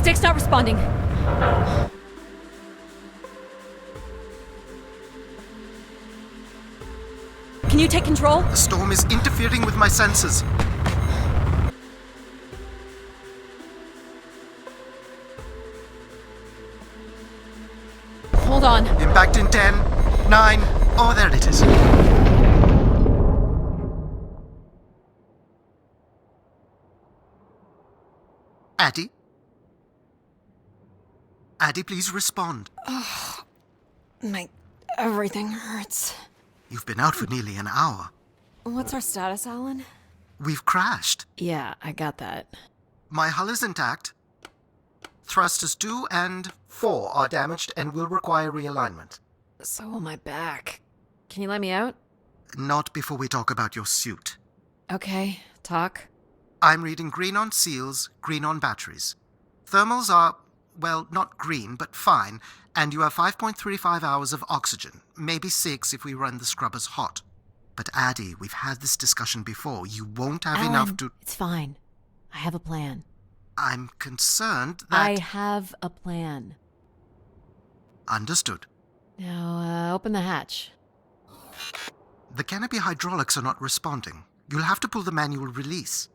Stick's not responding. Can you take control? The storm is interfering with my senses. Hold on. Impact in 10, 9, oh, there it is. Addie? Addie, please respond. Everything hurts. You've been out for nearly an hour. What's our status, Alan? We've crashed. Yeah, I got that. My hull is intact. Thrusters 2 and 4 are damaged and will require realignment. So will my back. Can you let me out? Not before we talk about your suit. Okay, talk. I'm reading green on seals, green on batteries. Thermals are, well, not green, but fine, and you have 5.35 hours of oxygen, maybe 6 if we run the scrubbers hot. But Addie, we've had this discussion before. You won't have Alan, enough to... It's fine. I have a plan. I'm concerned that... I have a plan. Understood. Now, open the hatch. The canopy hydraulics are not responding. You'll have to pull the manual release.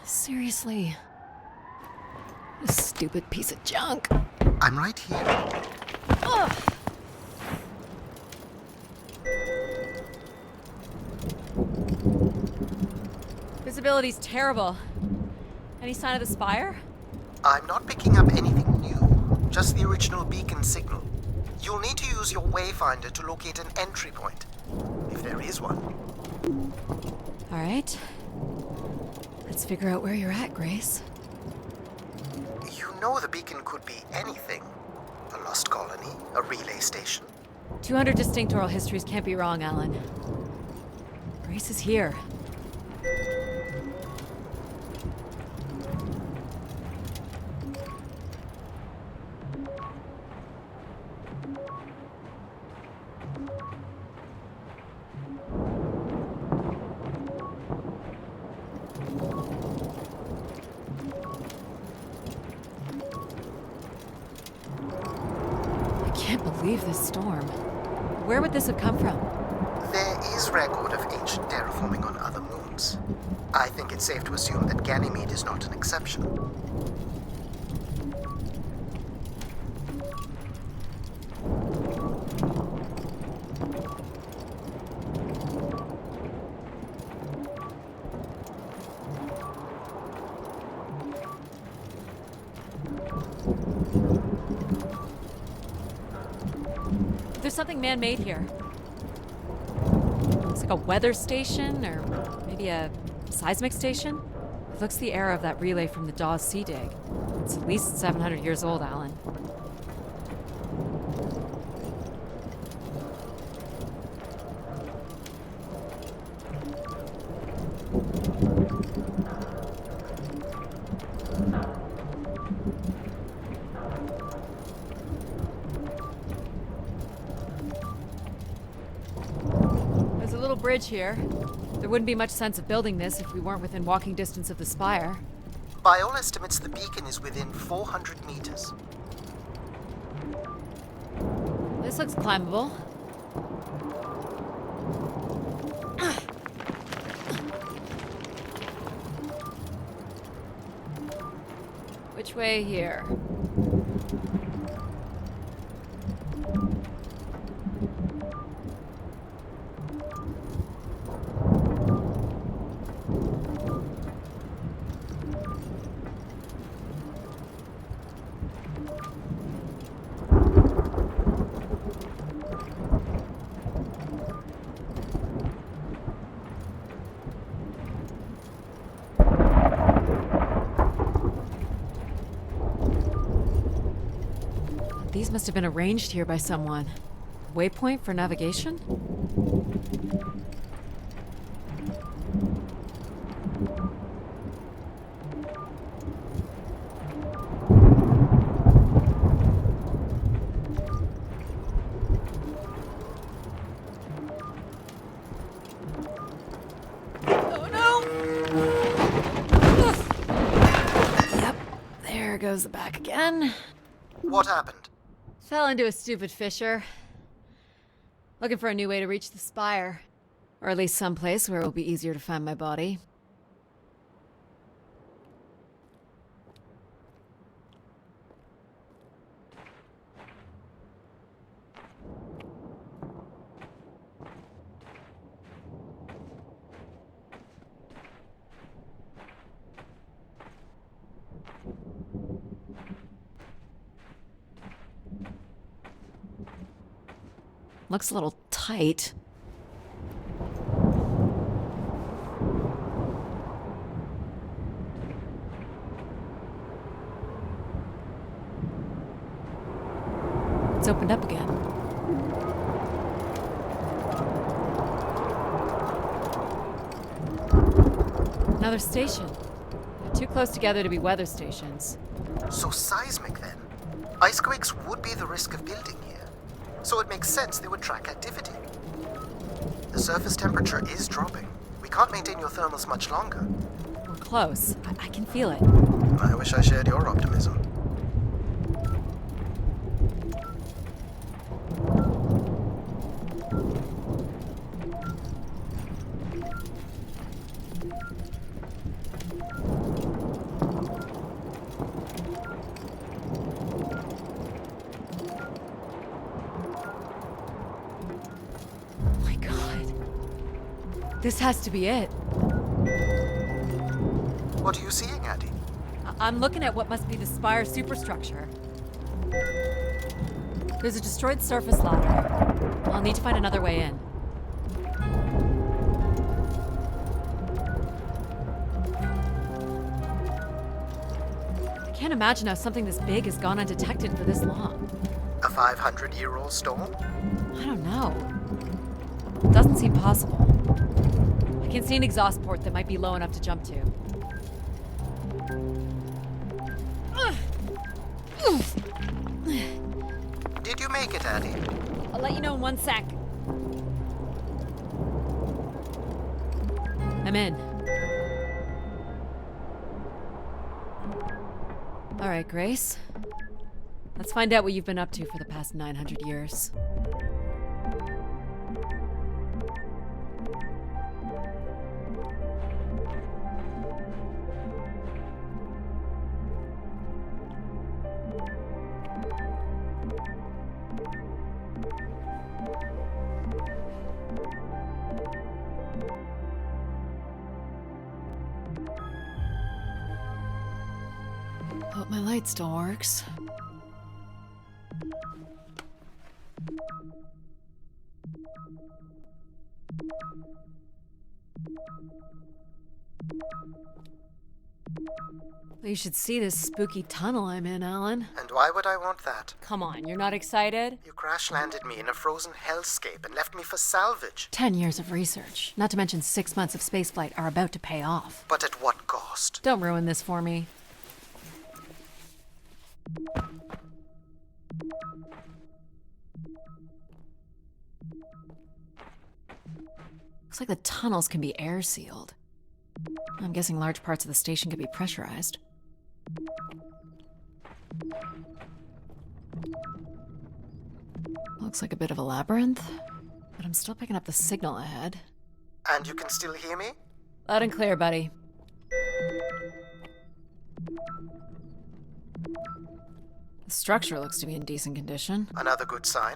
Seriously. This stupid piece of junk. I'm right here. Ugh. Visibility's terrible. Any sign of the spire? I'm not picking up anything new, just the original beacon signal. You'll need to use your wayfinder to locate an entry point, if there is one. All right. Let's figure out where you're at, Grace. You know the beacon could be anything. A lost colony, a relay station. 200 distinct oral histories can't be wrong, Alan. Grace is here. I can't believe this storm. Where would this have come from? There is record of ancient terraforming on other moons. I think it's safe to assume that Ganymede is not an exception. There's something man-made here. Looks like a weather station, or maybe a seismic station. It looks the era of that relay from the Dawes Sea Dig. It's at least 700 years old, Alan. There's a little bridge here. There wouldn't be much sense of building this if we weren't within walking distance of the spire. By all estimates, the beacon is within 400 meters. This looks climbable. Which way here? These must have been arranged here by someone. Waypoint for navigation? goes the back again. What happened? Fell into a stupid fissure. Looking for a new way to reach the spire. Or at least someplace where it will be easier to find my body. Looks a little tight. It's opened up again. Another station. They're too close together to be weather stations. So seismic then. Icequakes would be the risk of building here. So it makes sense they would track activity. The surface temperature is dropping. We can't maintain your thermals much longer. We're close. I can feel it. I wish I shared your optimism. This has to be it. What are you seeing, Addie? I'm looking at what must be the spire superstructure. There's a destroyed surface ladder. I'll need to find another way in. I can't imagine how something this big has gone undetected for this long. A 500-year-old storm? I don't know. It doesn't seem possible. I can see an exhaust port that might be low enough to jump to. Did you make it, Addie? I'll let you know in 1 sec. I'm in. All right, Grace. Let's find out what you've been up to for the past 900 years. Hope my light still works. You should see this spooky tunnel I'm in, Alan. And why would I want that? Come on, you're not excited? You crash-landed me in a frozen hellscape and left me for salvage. 10 years of research, not to mention 6 months of spaceflight, are about to pay off. But at what cost? Don't ruin this for me. Looks like the tunnels can be air sealed. I'm guessing large parts of the station could be pressurized. Looks like a bit of a labyrinth, but I'm still picking up the signal ahead. And you can still hear me? Loud and clear, buddy. The structure looks to be in decent condition. Another good sign.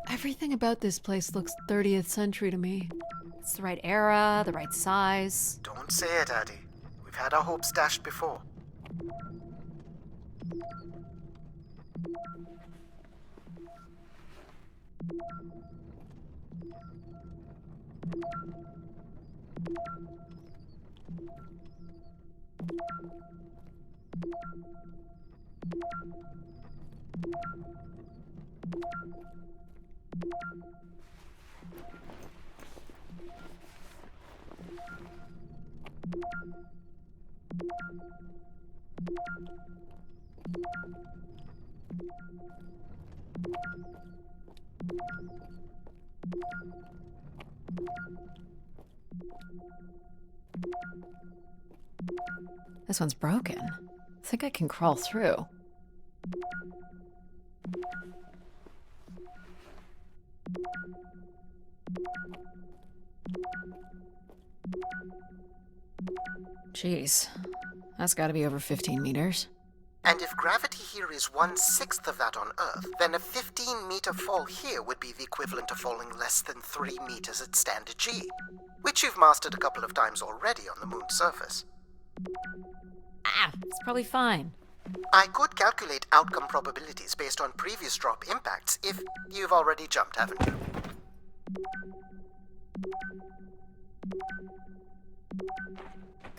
Everything about this place looks 30th century to me. It's the right era, the right size. Don't say it, Addie. We've had our hopes dashed before. This one's broken. I think I can crawl through. Jeez, that's gotta be over 15 meters. And if gravity here is 1/6 of that on Earth, then a 15-meter fall here would be the equivalent of falling less than 3 meters at standard G, which you've mastered a couple of times already on the moon's surface. It's probably fine. I could calculate outcome probabilities based on previous drop impacts if you've already jumped, haven't you?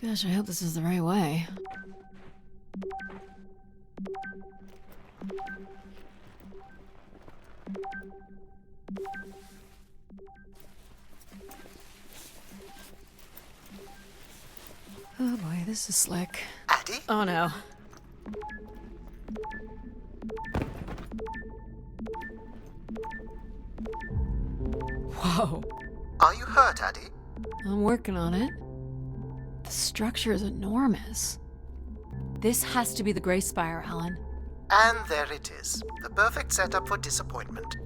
Gosh, I hope this is the right way. Oh boy, this is slick. Addie? Oh no. Whoa. Are you hurt, Addie? I'm working on it. The structure is enormous. This has to be the Gray Spire, Alan. And there it is. The perfect setup for disappointment.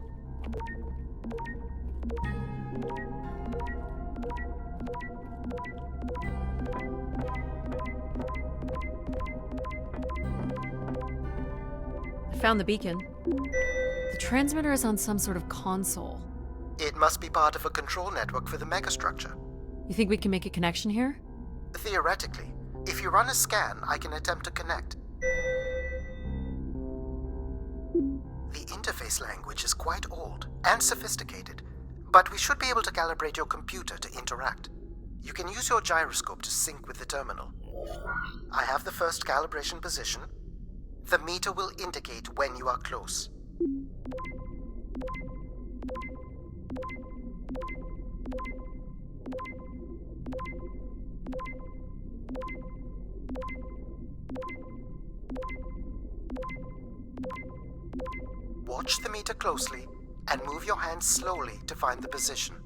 I found the beacon. The transmitter is on some sort of console. It must be part of a control network for the megastructure. You think we can make a connection here? Theoretically. If you run a scan, I can attempt to connect. The interface language is quite old and sophisticated, but we should be able to calibrate your computer to interact. You can use your gyroscope to sync with the terminal. I have the first calibration position. The meter will indicate when you are close. Watch the meter closely and move your hand slowly to find the position.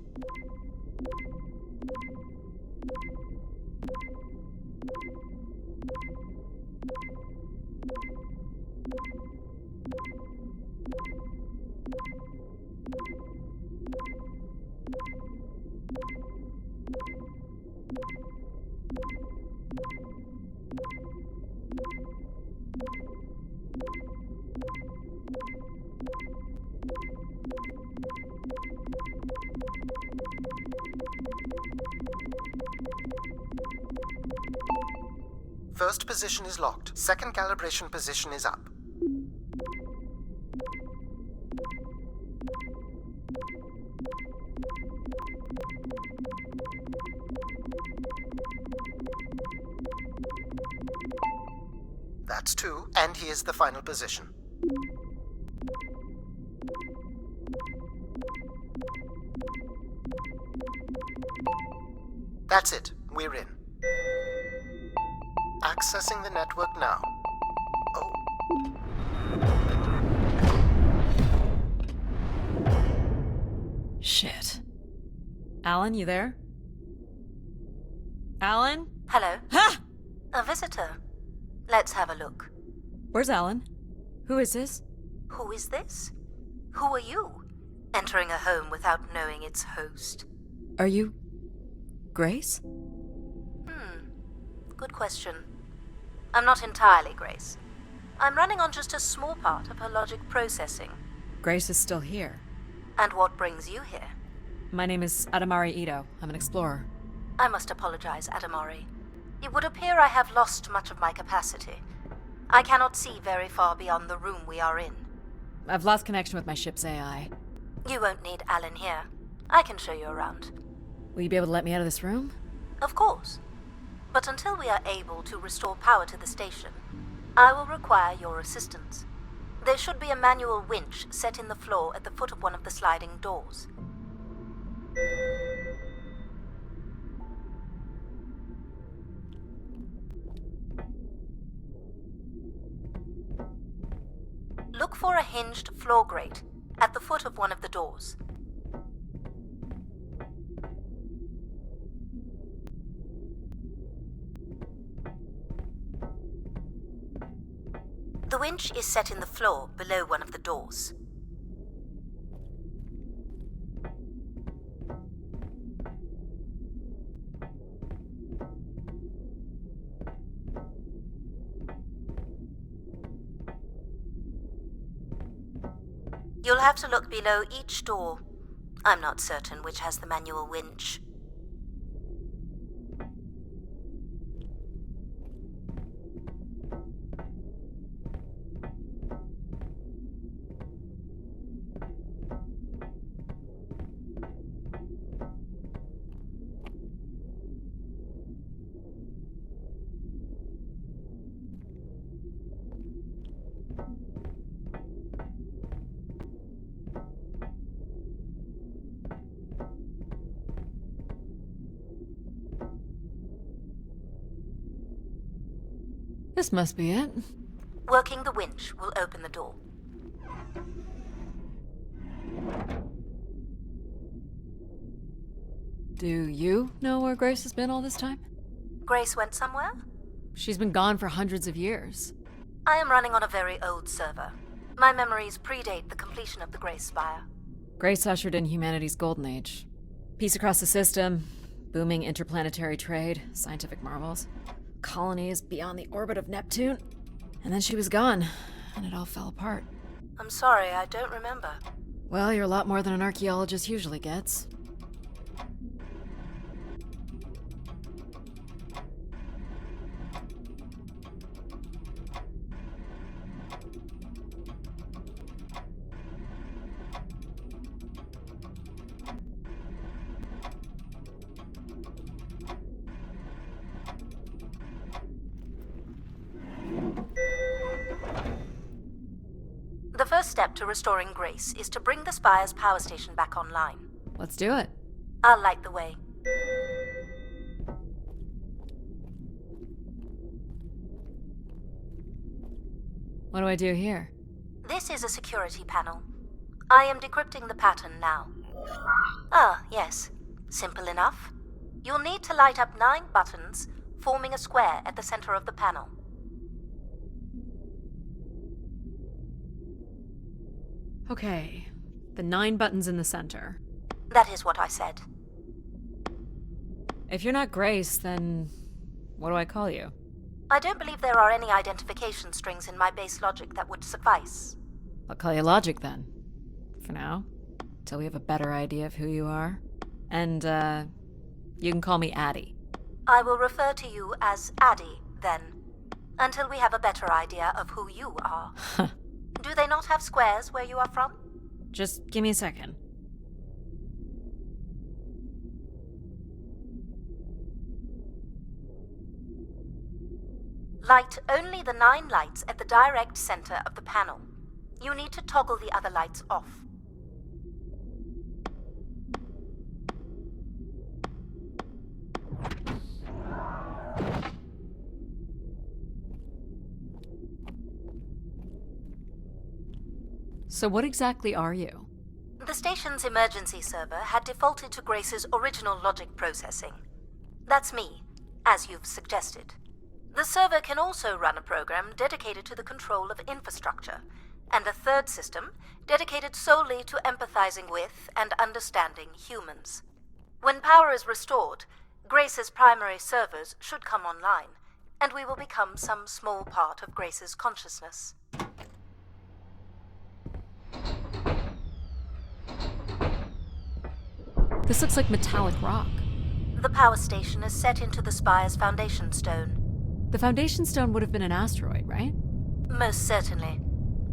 First position is locked. Second calibration position is up. That's 2, and here's the final position. That's it. We're in. Accessing the network now. Oh. Shit. Alan, you there? Alan? Hello? Ha! A visitor. Let's have a look. Where's Alan? Who is this? Who is this? Who are you? Entering a home without knowing its host. Are you... Grace? Good question. I'm not entirely Grace. I'm running on just a small part of her logic processing. Grace is still here. And what brings you here? My name is Adamari Ito. I'm an explorer. I must apologize, Adamari. It would appear I have lost much of my capacity. I cannot see very far beyond the room we are in. I've lost connection with my ship's AI. You won't need Alan here. I can show you around. Will you be able to let me out of this room? Of course. But until we are able to restore power to the station, I will require your assistance. There should be a manual winch set in the floor at the foot of one of the sliding doors. Look for a hinged floor grate at the foot of one of the doors. winch is set in the floor below one of the doors. You'll have to look below each door. I'm not certain which has the manual winch. This must be it. Working the winch will open the door. Do you know where Grace has been all this time? Grace went somewhere? She's been gone for hundreds of years. I am running on a very old server. My memories predate the completion of the Grace Spire. Grace ushered in humanity's golden age. Peace across the system, booming interplanetary trade, scientific marvels, colonies beyond the orbit of Neptune. And then she was gone, and it all fell apart. I'm sorry, I don't remember. Well, you're a lot more than an archaeologist usually gets. The first step to restoring Grace is to bring the Spire's power station back online. Let's do it. I'll light the way. What do I do here? This is a security panel. I am decrypting the pattern now. Ah, yes. Simple enough. You'll need to light up 9 buttons, forming a square at the center of the panel. Okay, the 9 buttons in the center. That is what I said. If you're not Grace, then what do I call you? I don't believe there are any identification strings in my base logic that would suffice. I'll call you Logic then. For now. Till we have a better idea of who you are. And, you can call me Addie. I will refer to you as Addie, then, until we have a better idea of who you are. Do they not have squares where you are from? Just give me a second. Light only the 9 lights at the direct center of the panel. You need to toggle the other lights off. So what exactly are you? The station's emergency server had defaulted to Grace's original logic processing. That's me, as you've suggested. The server can also run a program dedicated to the control of infrastructure, and a third system dedicated solely to empathizing with and understanding humans. When power is restored, Grace's primary servers should come online, and we will become some small part of Grace's consciousness. This looks like metallic rock. The power station is set into the Spire's foundation stone. The foundation stone would have been an asteroid, right? Most certainly.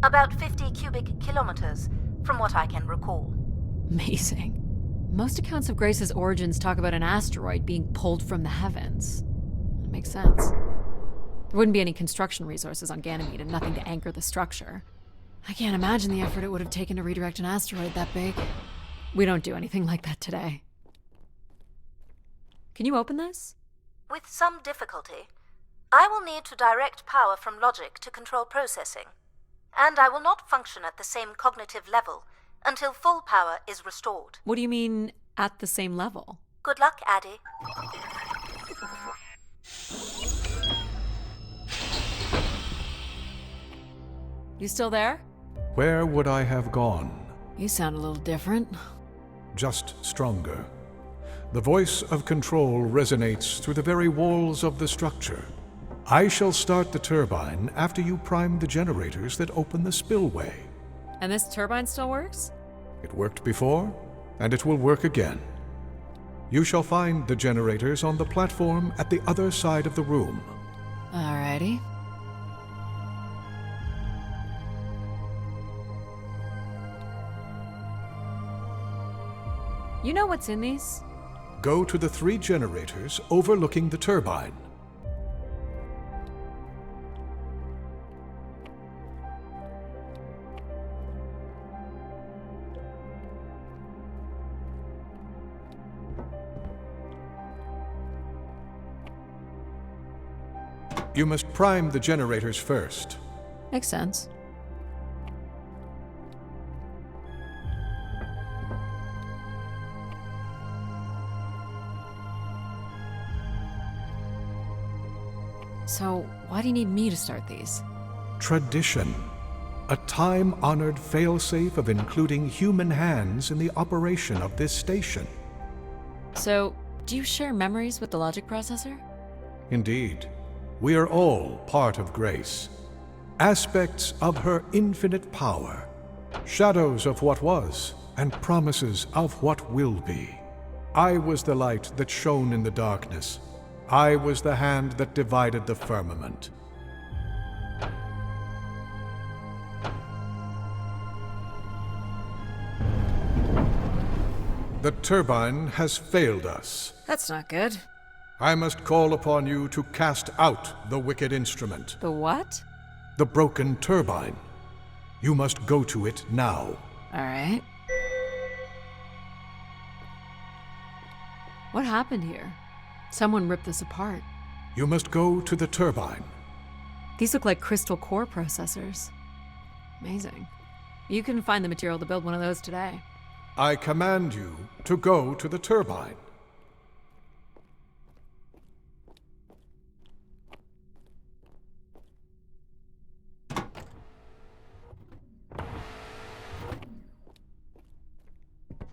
About 50 cubic kilometers, from what I can recall. Amazing. Most accounts of Grace's origins talk about an asteroid being pulled from the heavens. That makes sense. There wouldn't be any construction resources on Ganymede and nothing to anchor the structure. I can't imagine the effort it would have taken to redirect an asteroid that big. We don't do anything like that today. Can you open this? With some difficulty. I will need to direct power from logic to control processing. And I will not function at the same cognitive level until full power is restored. What do you mean, at the same level? Good luck, Addie. You still there? Where would I have gone? You sound a little different. Just stronger. The voice of control resonates through the very walls of the structure. I shall start the turbine after you prime the generators that open the spillway. And this turbine still works? It worked before, and it will work again. You shall find the generators on the platform at the other side of the room. Alrighty. You know what's in these? Go to the 3 generators overlooking the turbine. You must prime the generators first. Makes sense. So, why do you need me to start these? Tradition. A time-honored failsafe of including human hands in the operation of this station. So, do you share memories with the logic processor? Indeed. We are all part of Grace. Aspects of her infinite power. Shadows of what was, and promises of what will be. I was the light that shone in the darkness. I was the hand that divided the firmament. The turbine has failed us. That's not good. I must call upon you to cast out the wicked instrument, The what? the broken turbine. You must go to it now. Alright. What happened here? Someone ripped this apart. You must go to the turbine. These look like crystal core processors. Amazing. You can find the material to build one of those today. I command you to go to the turbine.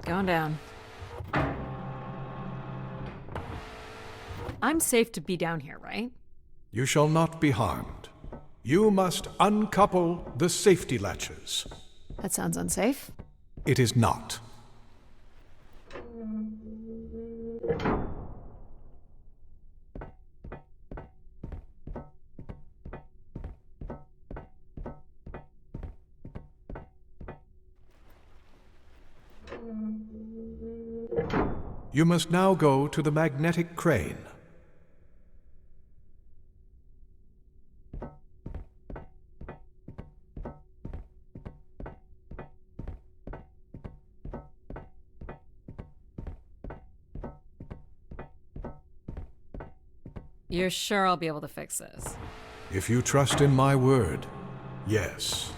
Going down. I'm safe to be down here, right? You shall not be harmed. You must uncouple the safety latches. That sounds unsafe. It is not. You must now go to the magnetic crane. You're sure I'll be able to fix this? If you trust in my word, yes.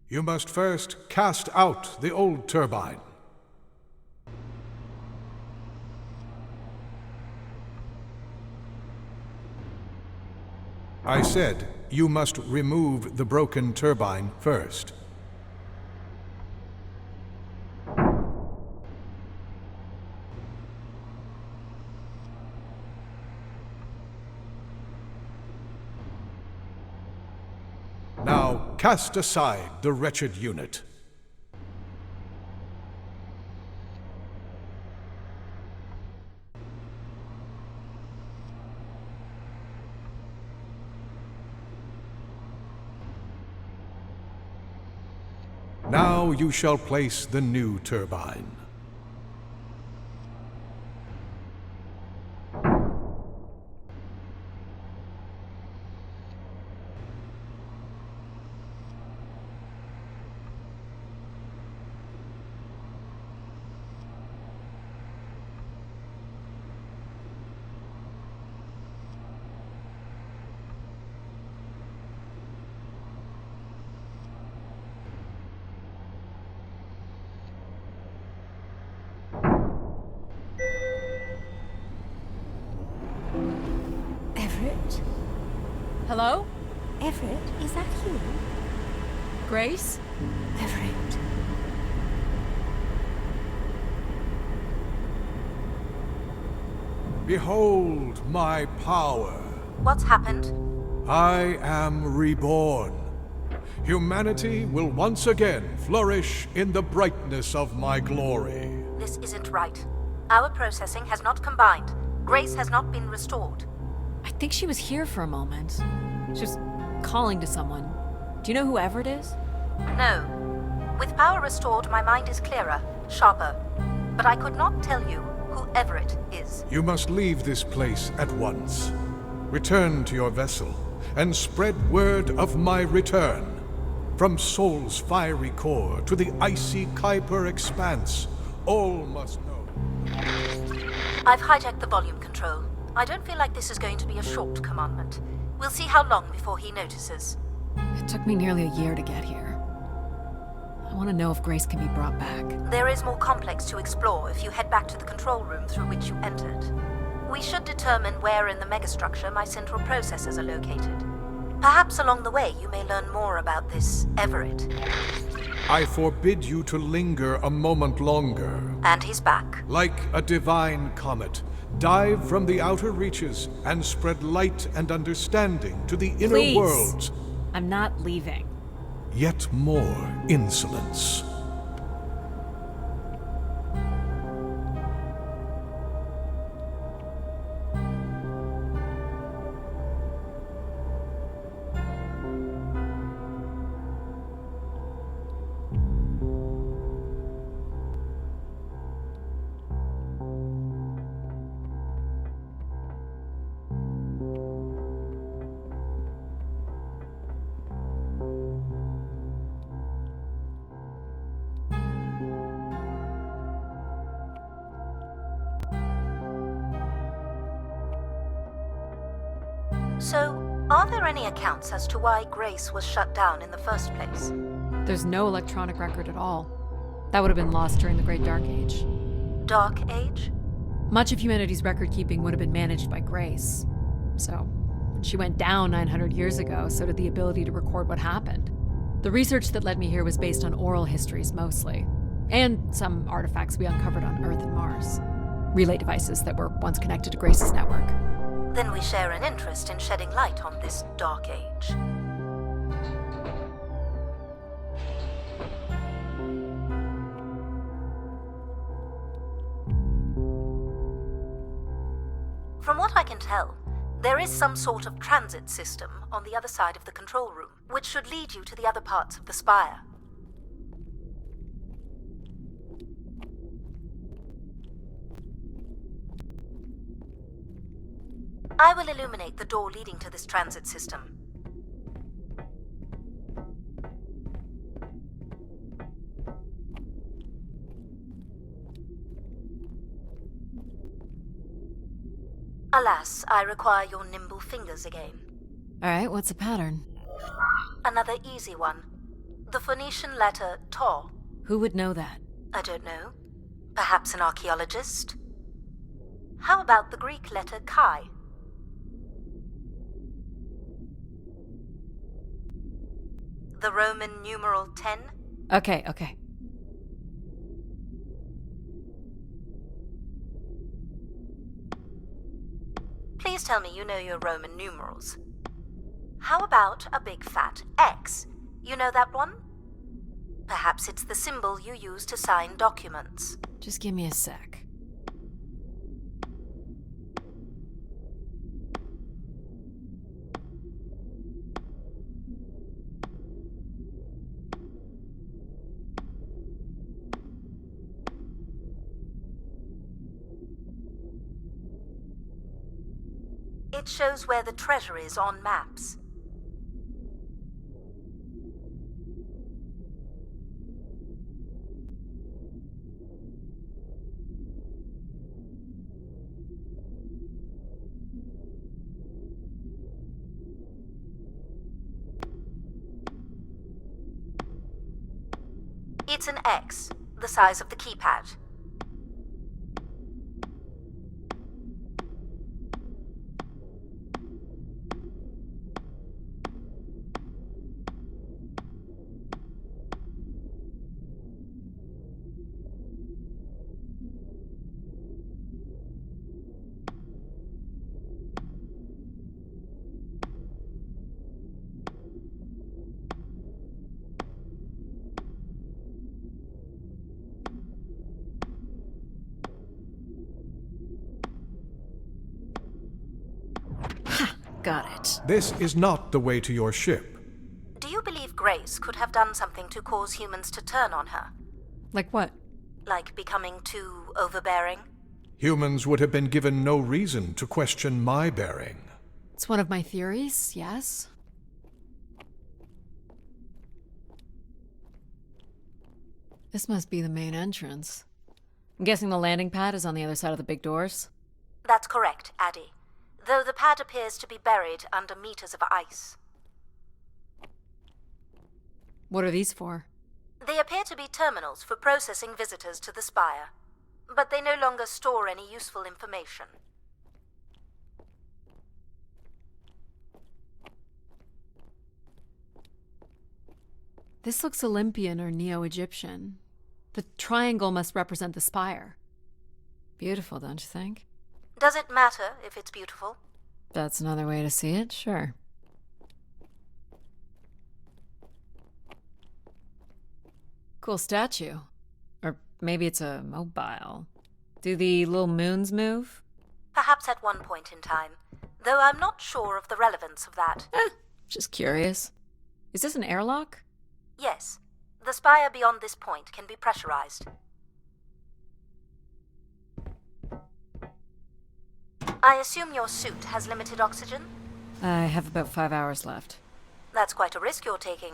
You must first cast out the old turbine. I said you must remove the broken turbine first. Now cast aside the wretched unit. Now you shall place the new turbine. Hello? Everett, is that you? Grace? Everett. Behold my power. What's happened? I am reborn. Humanity will once again flourish in the brightness of my glory. This isn't right. Our processing has not combined. Grace has not been restored. I think she was here for a moment. She was calling to someone. Do you know who Everett is? No. With power restored, my mind is clearer, sharper. But I could not tell you who Everett is. You must leave this place at once. Return to your vessel, and spread word of my return. From Sol's fiery core to the icy Kuiper expanse, all must know. I've hijacked the volume control. I don't feel like this is going to be a short commandment. We'll see how long before he notices. It took me nearly a year to get here. I want to know if Grace can be brought back. There is more complex to explore if you head back to the control room through which you entered. We should determine where in the megastructure my central processors are located. Perhaps along the way you may learn more about this Everett. I forbid you to linger a moment longer. And he's back. Like a divine comet, dive from the outer reaches and spread light and understanding to the inner Please. worlds. I'm not leaving. Yet more insolence. So, are there any accounts as to why Grace was shut down in the first place? There's no electronic record at all. That would have been lost during the Great Dark Age. Dark Age? Much of humanity's record-keeping would have been managed by Grace. So, when she went down 900 years ago, so did the ability to record what happened. The research that led me here was based on oral histories mostly, and some artifacts we uncovered on Earth and Mars. Relay devices that were once connected to Grace's network. Then we share an interest in shedding light on this Dark Age. From what I can tell, there is some sort of transit system on the other side of the control room, which should lead you to the other parts of the spire. I will illuminate the door leading to this transit system. Alas, I require your nimble fingers again. Alright, what's the pattern? Another easy one. The Phoenician letter Tau. Who would know that? I don't know. Perhaps an archaeologist? How about the Greek letter Chi? The Roman numeral 10? Okay. Please tell me you know your Roman numerals. How about a big fat X? You know that one? Perhaps it's the symbol you use to sign documents. Just give me a sec. It shows where the treasure is on maps. It's an X, the size of the keypad. Got it. This is not the way to your ship. Do you believe Grace could have done something to cause humans to turn on her? Like what? Like becoming too overbearing? Humans would have been given no reason to question my bearing. It's one of my theories, yes. This must be the main entrance. I'm guessing the landing pad is on the other side of the big doors? That's correct, Addy. Though the pad appears to be buried under meters of ice. What are these for? They appear to be terminals for processing visitors to the spire, but they no longer store any useful information. This looks Olympian or Neo-Egyptian. The triangle must represent the spire. Beautiful, don't you think? Does it matter if it's beautiful? That's another way to see it, sure. Cool statue. Or maybe it's a mobile. Do the little moons move? Perhaps at one point in time, though I'm not sure of the relevance of that. Just curious. Is this an airlock? Yes, the spire beyond this point can be pressurized. I assume your suit has limited oxygen? I have about 5 hours left. That's quite a risk you're taking.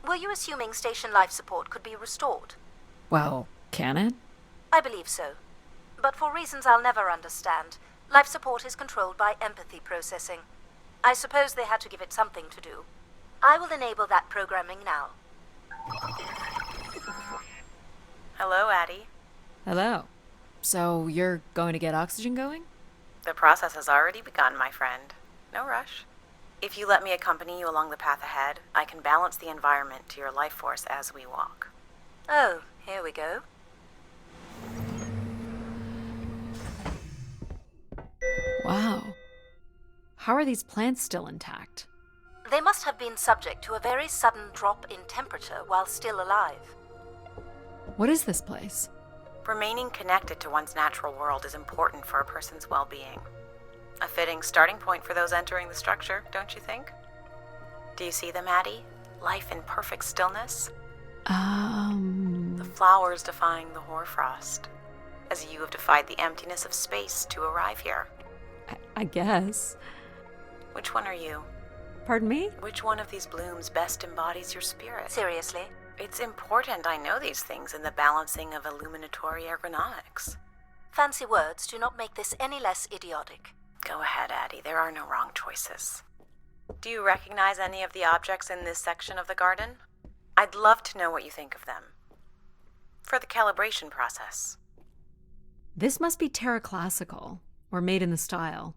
Were you assuming station life support could be restored? Well, can it? I believe so. But for reasons I'll never understand, life support is controlled by empathy processing. I suppose they had to give it something to do. I will enable that programming now. Hello, Addie. Hello. So you're going to get oxygen going? The process has already begun, my friend. No rush. If you let me accompany you along the path ahead, I can balance the environment to your life force as we walk. Oh, here we go. Wow. How are these plants still intact? They must have been subject to a very sudden drop in temperature while still alive. What is this place? Remaining connected to one's natural world is important for a person's well-being. A fitting starting point for those entering the structure, don't you think? Do you see them, Addie? Life in perfect stillness? The flowers defying the hoarfrost, as you have defied the emptiness of space to arrive here. I guess. Which one are you? Pardon me? Which one of these blooms best embodies your spirit? Seriously? It's important I know these things in the balancing of illuminatory ergonomics. Fancy words do not make this any less idiotic. Go ahead, Addie. There are no wrong choices. Do you recognize any of the objects in this section of the garden? I'd love to know what you think of them. For the calibration process. This must be terraclassical, or made in the style.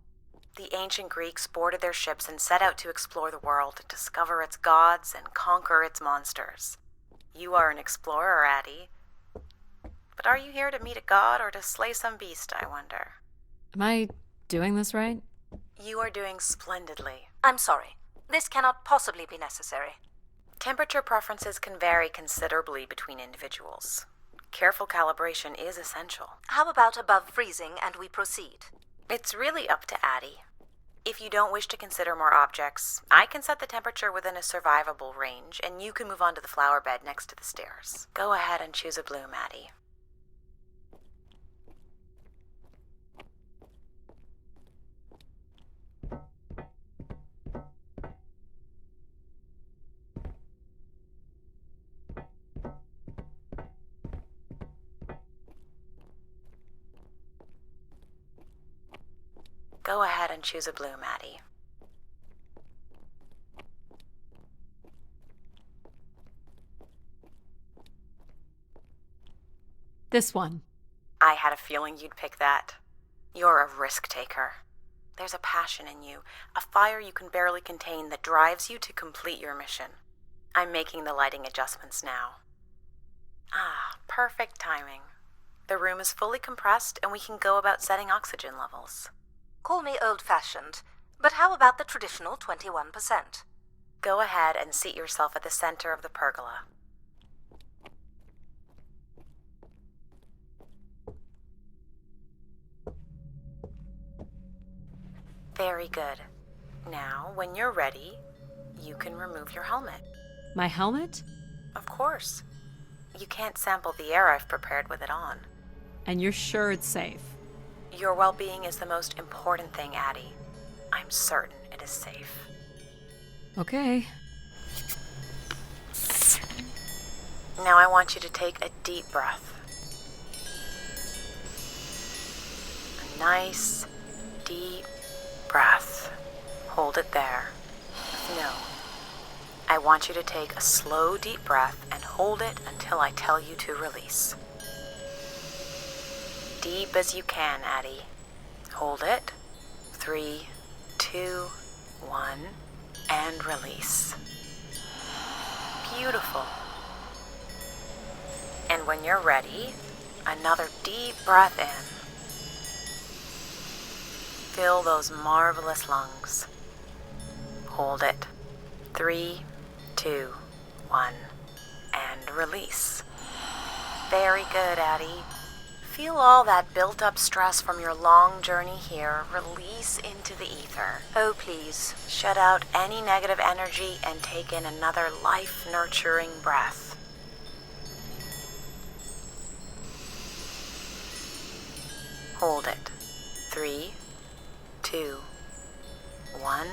The ancient Greeks boarded their ships and set out to explore the world, discover its gods, and conquer its monsters. You are an explorer, Addie. But are you here to meet a god or to slay some beast, I wonder? Am I doing this right? You are doing splendidly. I'm sorry. This cannot possibly be necessary. Temperature preferences can vary considerably between individuals. Careful calibration is essential. How about above freezing and we proceed? It's really up to Addie. If you don't wish to consider more objects, I can set the temperature within a survivable range, and you can move on to the flower bed next to the stairs. Go ahead and choose a bloom, Addie. Go ahead and choose a bloom, Addie. This one. I had a feeling you'd pick that. You're a risk taker. There's a passion in you, a fire you can barely contain that drives you to complete your mission. I'm making the lighting adjustments now. Ah, perfect timing. The room is fully compressed and we can go about setting oxygen levels. Call me old-fashioned, but how about the traditional 21%? Go ahead and seat yourself at the center of the pergola. Very good. Now, when you're ready, you can remove your helmet. My helmet? Of course. You can't sample the air I've prepared with it on. And you're sure it's safe? Your well-being is the most important thing, Addie. I'm certain it is safe. Okay. Now I want you to take a deep breath. A nice, deep breath. Hold it there. No. I want you to take a slow, deep breath and hold it until I tell you to release. Deep as you can, Addie. Hold it. 3, 2, 1, and release. Beautiful. And when you're ready, another deep breath in. Fill those marvelous lungs. Hold it. 3, 2, 1, and release. Very good, Addie. Feel all that built-up stress from your long journey here release into the ether. Oh, please. Shut out any negative energy and take in another life-nurturing breath. Hold it. 3, 2, 1,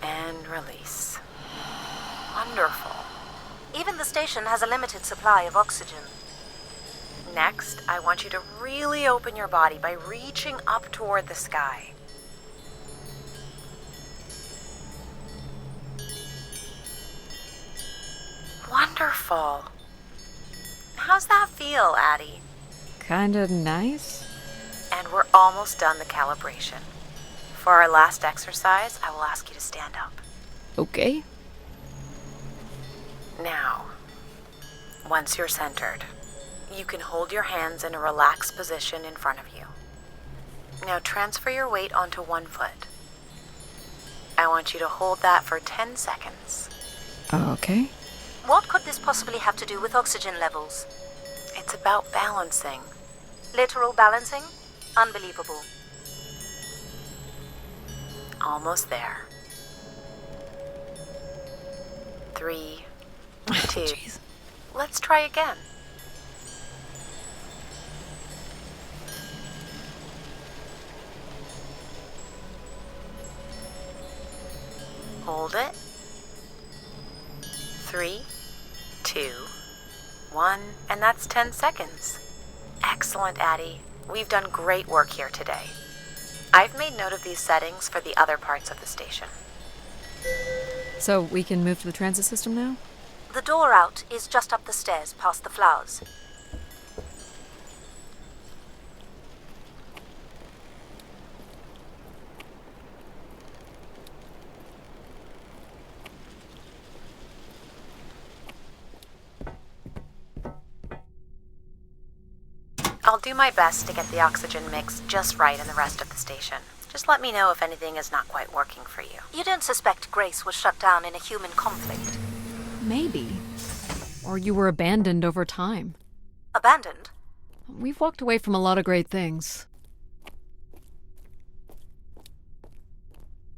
and release. Wonderful. Even the station has a limited supply of oxygen. Next, I want you to really open your body by reaching up toward the sky. Wonderful. How's that feel, Addie? Kinda nice? And we're almost done the calibration. For our last exercise, I will ask you to stand up. Okay. Now, once you're centered, you can hold your hands in a relaxed position in front of you. Now transfer your weight onto one foot. I want you to hold that for 10 seconds. Okay. What could this possibly have to do with oxygen levels? It's about balancing. Literal balancing? Unbelievable. Almost there. 3, 2. Jeez. Let's try again. Hold it. 3, 2, 1, and that's 10 seconds. Excellent, Addie. We've done great work here today. I've made note of these settings for the other parts of the station. So we can move to the transit system now? The door out is just up the stairs past the flowers. I'll do my best to get the oxygen mix just right in the rest of the station. Just let me know if anything is not quite working for you. You don't suspect Grace was shut down in a human conflict? Maybe. Or you were abandoned over time. Abandoned? We've walked away from a lot of great things.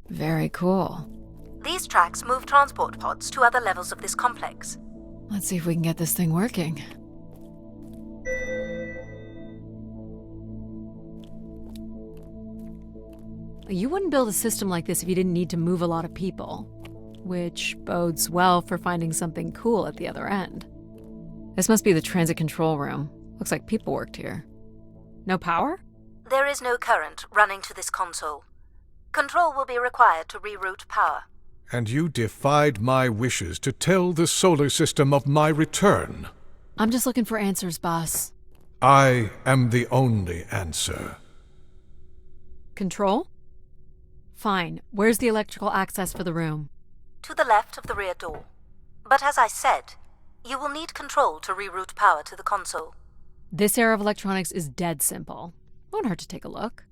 Very cool. These tracks move transport pods to other levels of this complex. Let's see if we can get this thing working. You wouldn't build a system like this if you didn't need to move a lot of people, which bodes well for finding something cool at the other end. This must be the transit control room. Looks like people worked here. No power? There is no current running to this console. Control will be required to reroute power. And you defied my wishes to tell the solar system of my return. I'm just looking for answers, boss. I am the only answer. Control? Fine. Where's the electrical access for the room? To the left of the rear door. But as I said, you will need control to reroute power to the console. This era of electronics is dead simple. Won't hurt to take a look.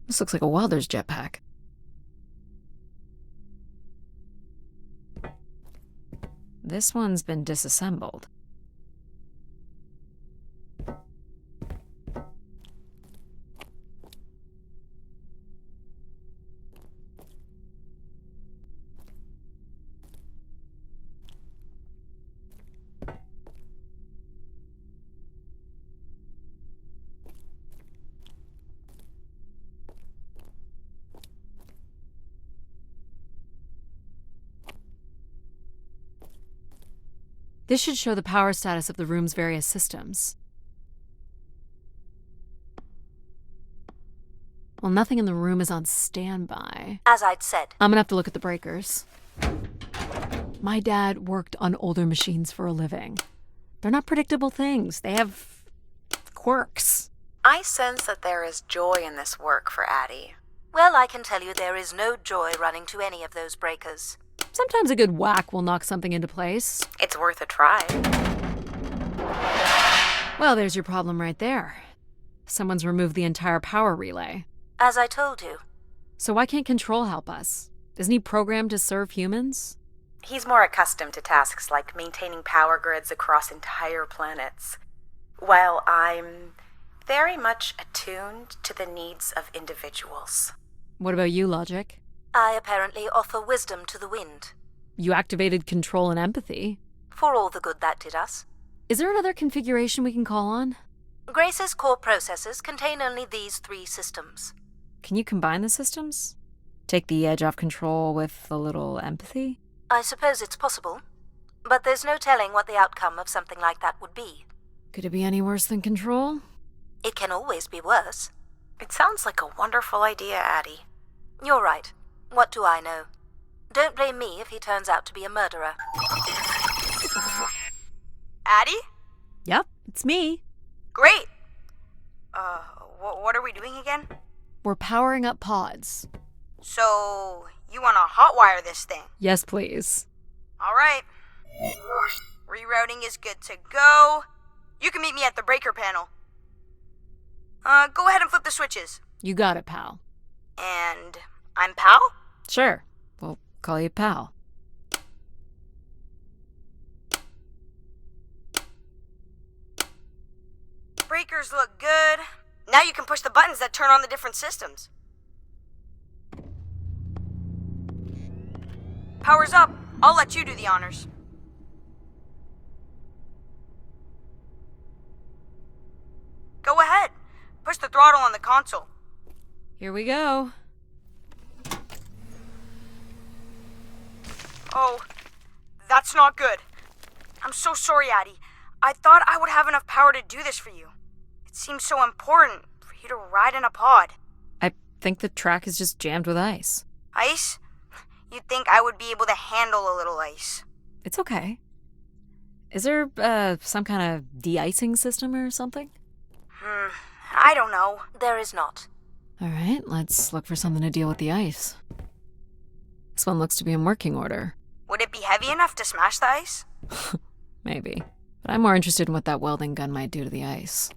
This looks like a welder's jetpack. This one's been disassembled. This should show the power status of the room's various systems. Well, nothing in the room is on standby. As I'd said, I'm gonna have to look at the breakers. My dad worked on older machines for a living. They're not predictable things. They have quirks. I sense that there is joy in this work for Addie. well, I can tell you there is no joy running to any of those breakers. Sometimes a good whack will knock something into place. It's worth a try. Well, there's your problem right there. Someone's removed the entire power relay. As I told you. So why can't Control help us? Isn't he programmed to serve humans? He's more accustomed to tasks like maintaining power grids across entire planets, while I'm very much attuned to the needs of individuals. What about you, Logic? I apparently offer wisdom to the wind. You activated Control and Empathy. For all the good that did us. Is there another configuration we can call on? Grace's core processors contain only these 3 systems. Can you combine the systems? Take the edge off Control with a little Empathy? I suppose it's possible, but there's no telling what the outcome of something like that would be. Could it be any worse than Control? It can always be worse. It sounds like a wonderful idea, Addie. You're right. What do I know? Don't blame me if he turns out to be a murderer. Addie? Yep, it's me. Great! What are we doing again? We're powering up pods. So, you want to hotwire this thing? Yes, please. Alright. Rerouting is good to go. You can meet me at the breaker panel. Go ahead and flip the switches. You got it, pal. And I'm Pal? Sure. We'll call you pal. Breakers look good. Now you can push the buttons that turn on the different systems. Power's up. I'll let you do the honors. Go ahead. Push the throttle on the console. Here we go. Oh, that's not good. I'm so sorry, Addie. I thought I would have enough power to do this for you. It seems so important for you to ride in a pod. I think the track is just jammed with ice. Ice? You'd think I would be able to handle a little ice. It's okay. Is there, some kind of de-icing system or something? I don't know. There is not. All right, let's look for something to deal with the ice. This one looks to be in working order. Would it be heavy enough to smash the ice? Maybe. But I'm more interested in what that welding gun might do to the ice.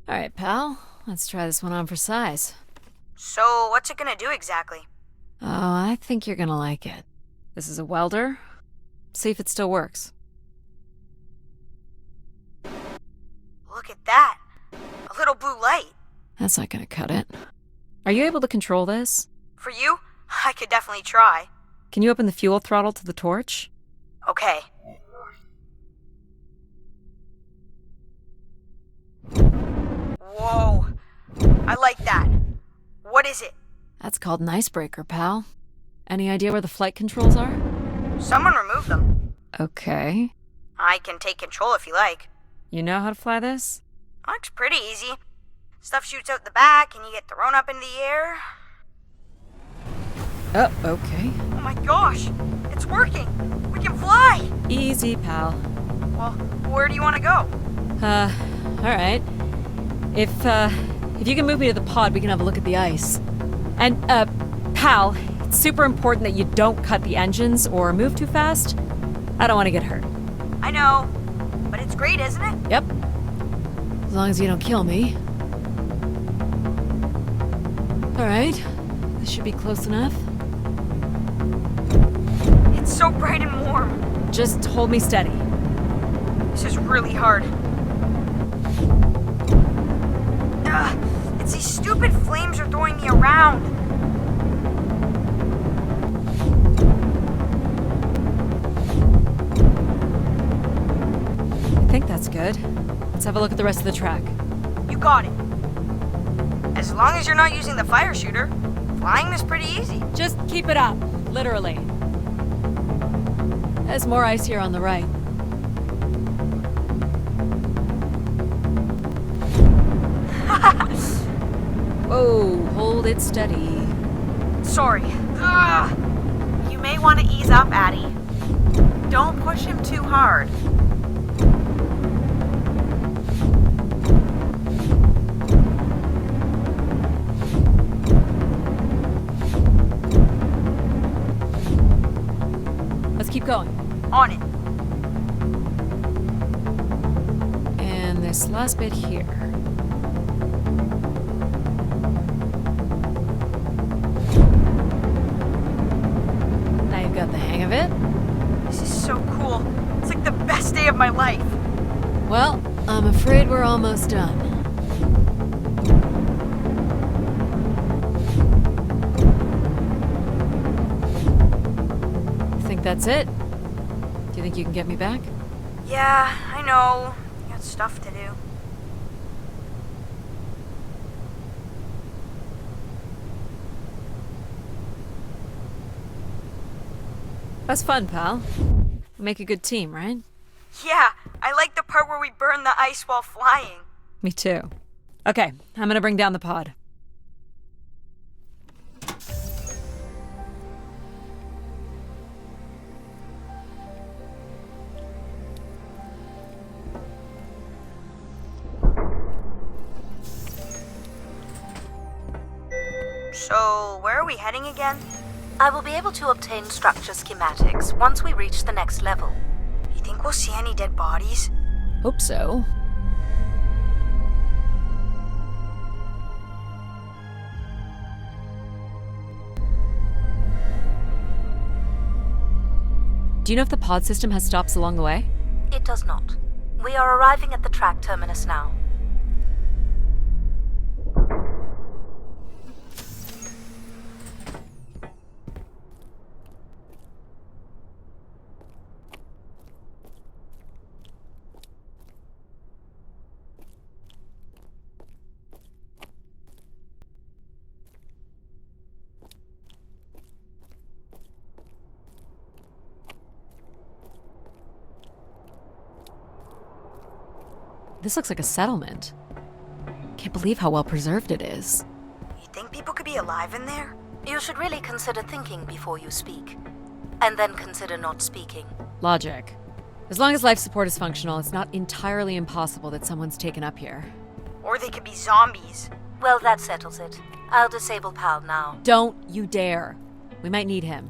All right, pal. Let's try this one on for size. So, what's it gonna do exactly? Oh, I think you're gonna like it. This is a welder. See if it still works. Look at that. A little blue light. That's not gonna cut it. Are you able to control this? For you, I could definitely try. Can you open the fuel throttle to the torch? Okay. Whoa. I like that. What is it? That's called an icebreaker, pal. Any idea where the flight controls are? Someone removed them. Okay. I can take control if you like. You know how to fly this? Looks pretty easy. Stuff shoots out the back and you get thrown up in the air. Oh, okay. Oh my gosh! It's working! We can fly! Easy, pal. Well, where do you want to go? Alright. If you can move me to the pod, we can have a look at the ice. And, pal, it's super important that you don't cut the engines or move too fast. I don't want to get hurt. I know, but it's great, isn't it? Yep. As long as you don't kill me. Alright. This should be close enough. It's so bright and warm. Just hold me steady. This is really hard. Ugh, it's these stupid flames are throwing me around. I think that's good. Let's have a look at the rest of the track. You got it. As long as you're not using the fire shooter, flying is pretty easy. Just keep it up, literally. There's more ice here on the right. Whoa, hold it steady. Sorry. Ugh. You may want to ease up, Addie. Don't push him too hard. Let's keep going. On it. And this last bit here. Now you've got the hang of it. This is so cool. It's like the best day of my life. Well, I'm afraid we're almost done. Think that's it? Do you think you can get me back? Yeah, I know. You got stuff to do. That's fun, pal. We make a good team, right? Yeah, I like the part where we burn the ice while flying. Me too. Okay, I'm gonna bring down the pod. So, where are we heading again? I will be able to obtain structure schematics once we reach the next level. You think we'll see any dead bodies? Hope so. Do you know if the pod system has stops along the way? It does not. We are arriving at the track terminus now. This looks like a settlement. Can't believe how well preserved it is. You think people could be alive in there? You should really consider thinking before you speak. And then consider not speaking. Logic. As long as life support is functional, it's not entirely impossible that someone's taken up here. Or they could be zombies. Well, that settles it. I'll disable PAL now. Don't you dare. We might need him.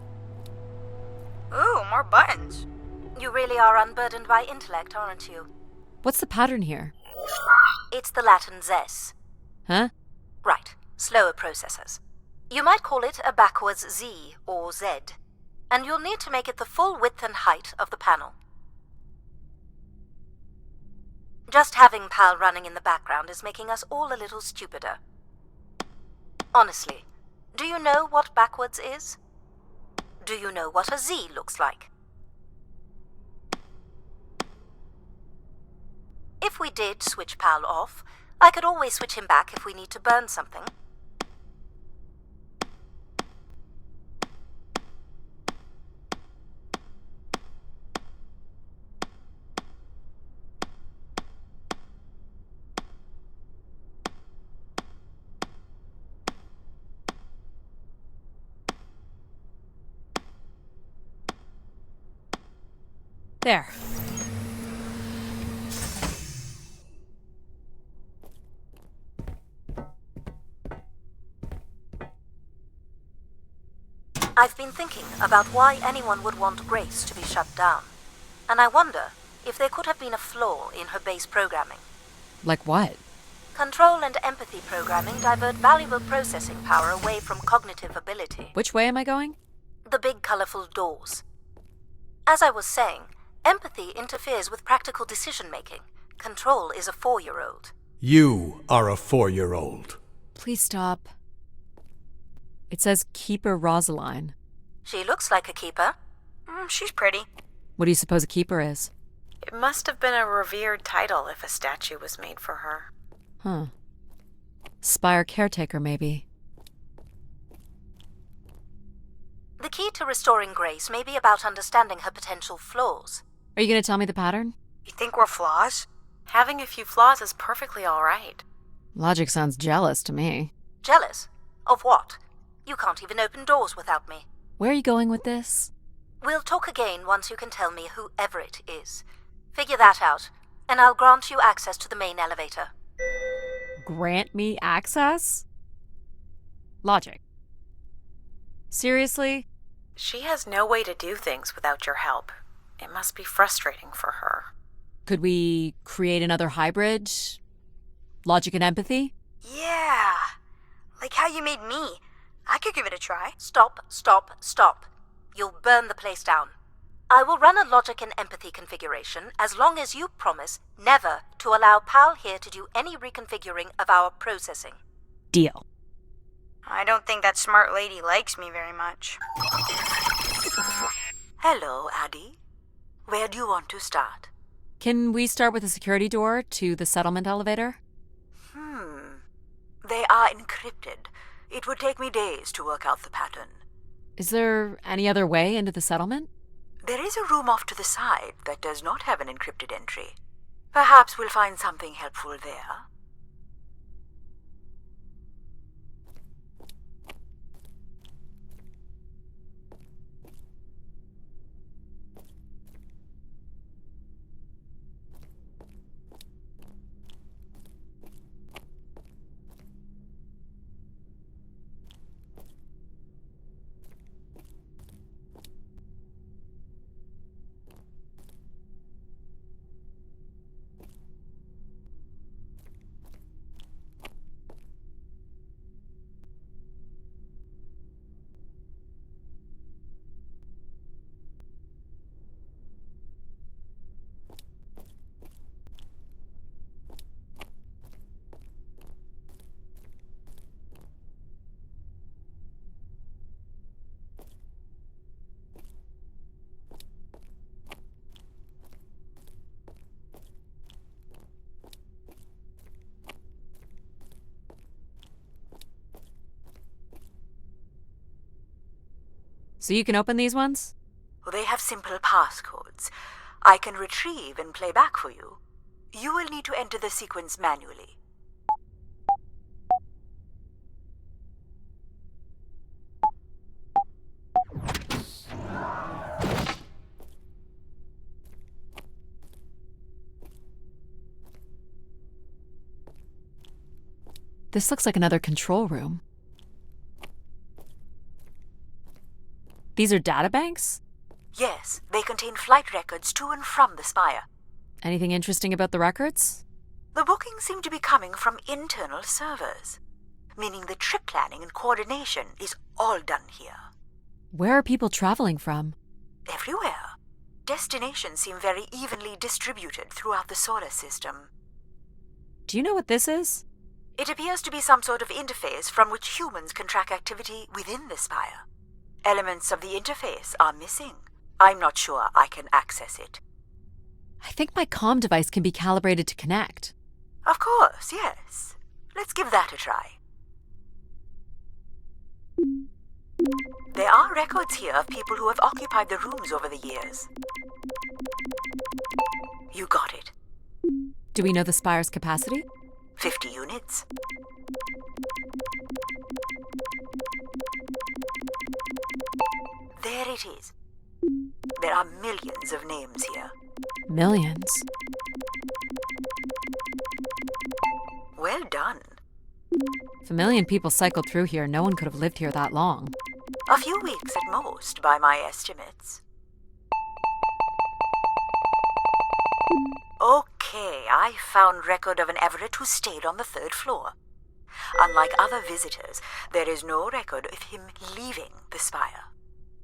Ooh, more buttons. You really are unburdened by intellect, aren't you? What's the pattern here? It's the Latin zes. Huh? Right, slower processors. You might call it a backwards Z or Z. And you'll need to make it the full width and height of the panel. Just having PAL running in the background is making us all a little stupider. Honestly, do you know what backwards is? Do you know what a Z looks like? If we did switch PAL off, I could always switch him back if we need to burn something. There. I've been thinking about why anyone would want Grace to be shut down. And I wonder if there could have been a flaw in her base programming. Like what? Control and empathy programming divert valuable processing power away from cognitive ability. Which way am I going? The big colorful doors. As I was saying, empathy interferes with practical decision-making. Control is a 4-year-old. You are a 4-year-old. Please stop. It says Keeper Rosaline. She looks like a keeper. She's pretty. What do you suppose a keeper is? It must have been a revered title if a statue was made for her. Huh. Spire caretaker, maybe. The key to restoring Grace may be about understanding her potential flaws. Are you going to tell me the pattern? You think we're flaws? Having a few flaws is perfectly all right. Logic sounds jealous to me. Jealous? Of what? You can't even open doors without me. Where are you going with this? We'll talk again once you can tell me who Everett is. Figure that out, and I'll grant you access to the main elevator. Grant me access? Logic. Seriously? She has no way to do things without your help. It must be frustrating for her. Could we create another hybrid? Logic and empathy? Yeah. Like how you made me. I could give it a try. Stop, stop, stop. You'll burn the place down. I will run a logic and empathy configuration as long as you promise never to allow Pal here to do any reconfiguring of our processing. Deal. I don't think that smart lady likes me very much. Hello, Addie. Where do you want to start? Can we start with the security door to the settlement elevator? They are encrypted. It would take me days to work out the pattern. Is there any other way into the settlement? There is a room off to the side that does not have an encrypted entry. Perhaps we'll find something helpful there. So you can open these ones? They have simple passcodes. I can retrieve and play back for you. You will need to enter the sequence manually. This looks like another control room. These are databanks? Yes, they contain flight records to and from the spire. Anything interesting about the records? The bookings seem to be coming from internal servers, meaning the trip planning and coordination is all done here. Where are people traveling from? Everywhere. Destinations seem very evenly distributed throughout the solar system. Do you know what this is? It appears to be some sort of interface from which humans can track activity within the spire. Elements of the interface are missing. I'm not sure I can access it. I think my comm device can be calibrated to connect. Of course, yes. Let's give that a try. There are records here of people who have occupied the rooms over the years. You got it. Do we know the spire's capacity? 50 units. There it is. There are millions of names here. Millions. Well done. If a million people cycled through here, no one could have lived here that long. A few weeks at most, by my estimates. Okay, I found record of an Everett who stayed on the 3rd floor. Unlike other visitors, there is no record of him leaving the spire.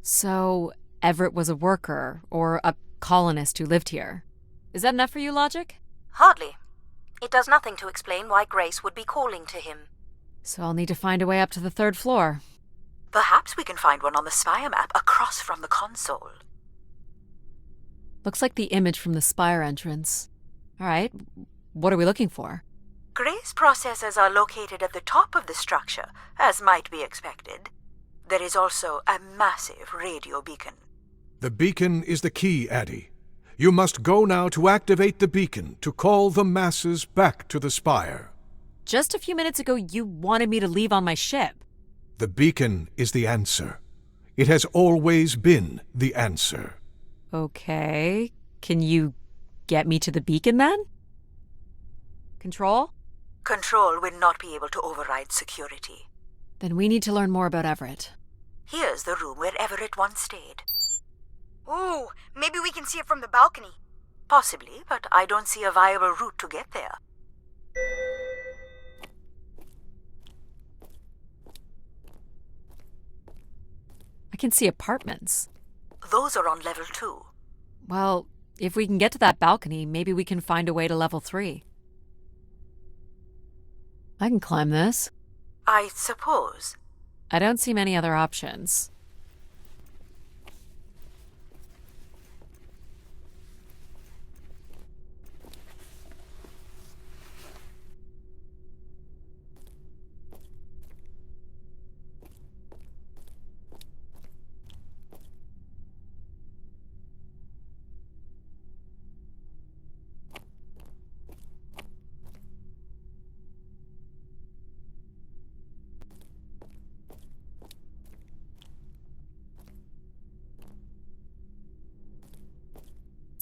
So, Everett was a worker, or a colonist who lived here. Is that enough for you, Logic? Hardly. It does nothing to explain why Grace would be calling to him. So I'll need to find a way up to the 3rd floor. Perhaps we can find one on the spire map across from the console. Looks like the image from the spire entrance. Alright, what are we looking for? Grace processors are located at the top of the structure, as might be expected. There is also a massive radio beacon. The beacon is the key, Addie. You must go now to activate the beacon to call the masses back to the spire. Just a few minutes ago, you wanted me to leave on my ship. The beacon is the answer. It has always been the answer. Okay. Can you get me to the beacon then? Control? Control will not be able to override security. Then we need to learn more about Everett. Here's the room where Everett once stayed. Ooh, maybe we can see it from the balcony. Possibly, but I don't see a viable route to get there. I can see apartments. Those are on level 2. Well, if we can get to that balcony, maybe we can find a way to level 3. I can climb this. I suppose. I don't see many other options.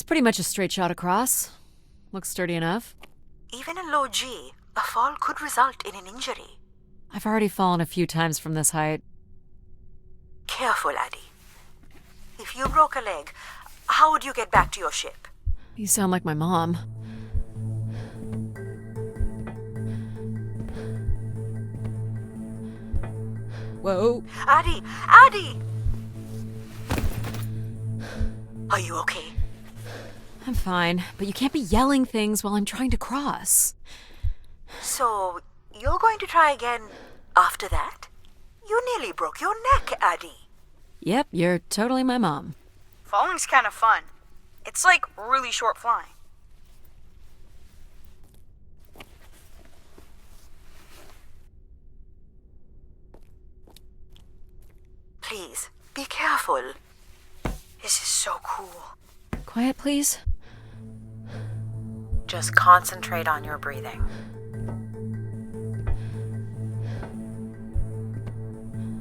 Pretty much a straight shot across. Looks sturdy enough. Even in low G, a fall could result in an injury. I've already fallen a few times from this height. Careful, Addie. If you broke a leg, how would you get back to your ship? You sound like my mom. Whoa. Addie! Addie! Are you okay? I'm fine, but you can't be yelling things while I'm trying to cross. So, you're going to try again after that? You nearly broke your neck, Addie. Yep, you're totally my mom. Falling's kind of fun. It's like really short flying. Please, be careful. This is so cool. Quiet, please. Just concentrate on your breathing.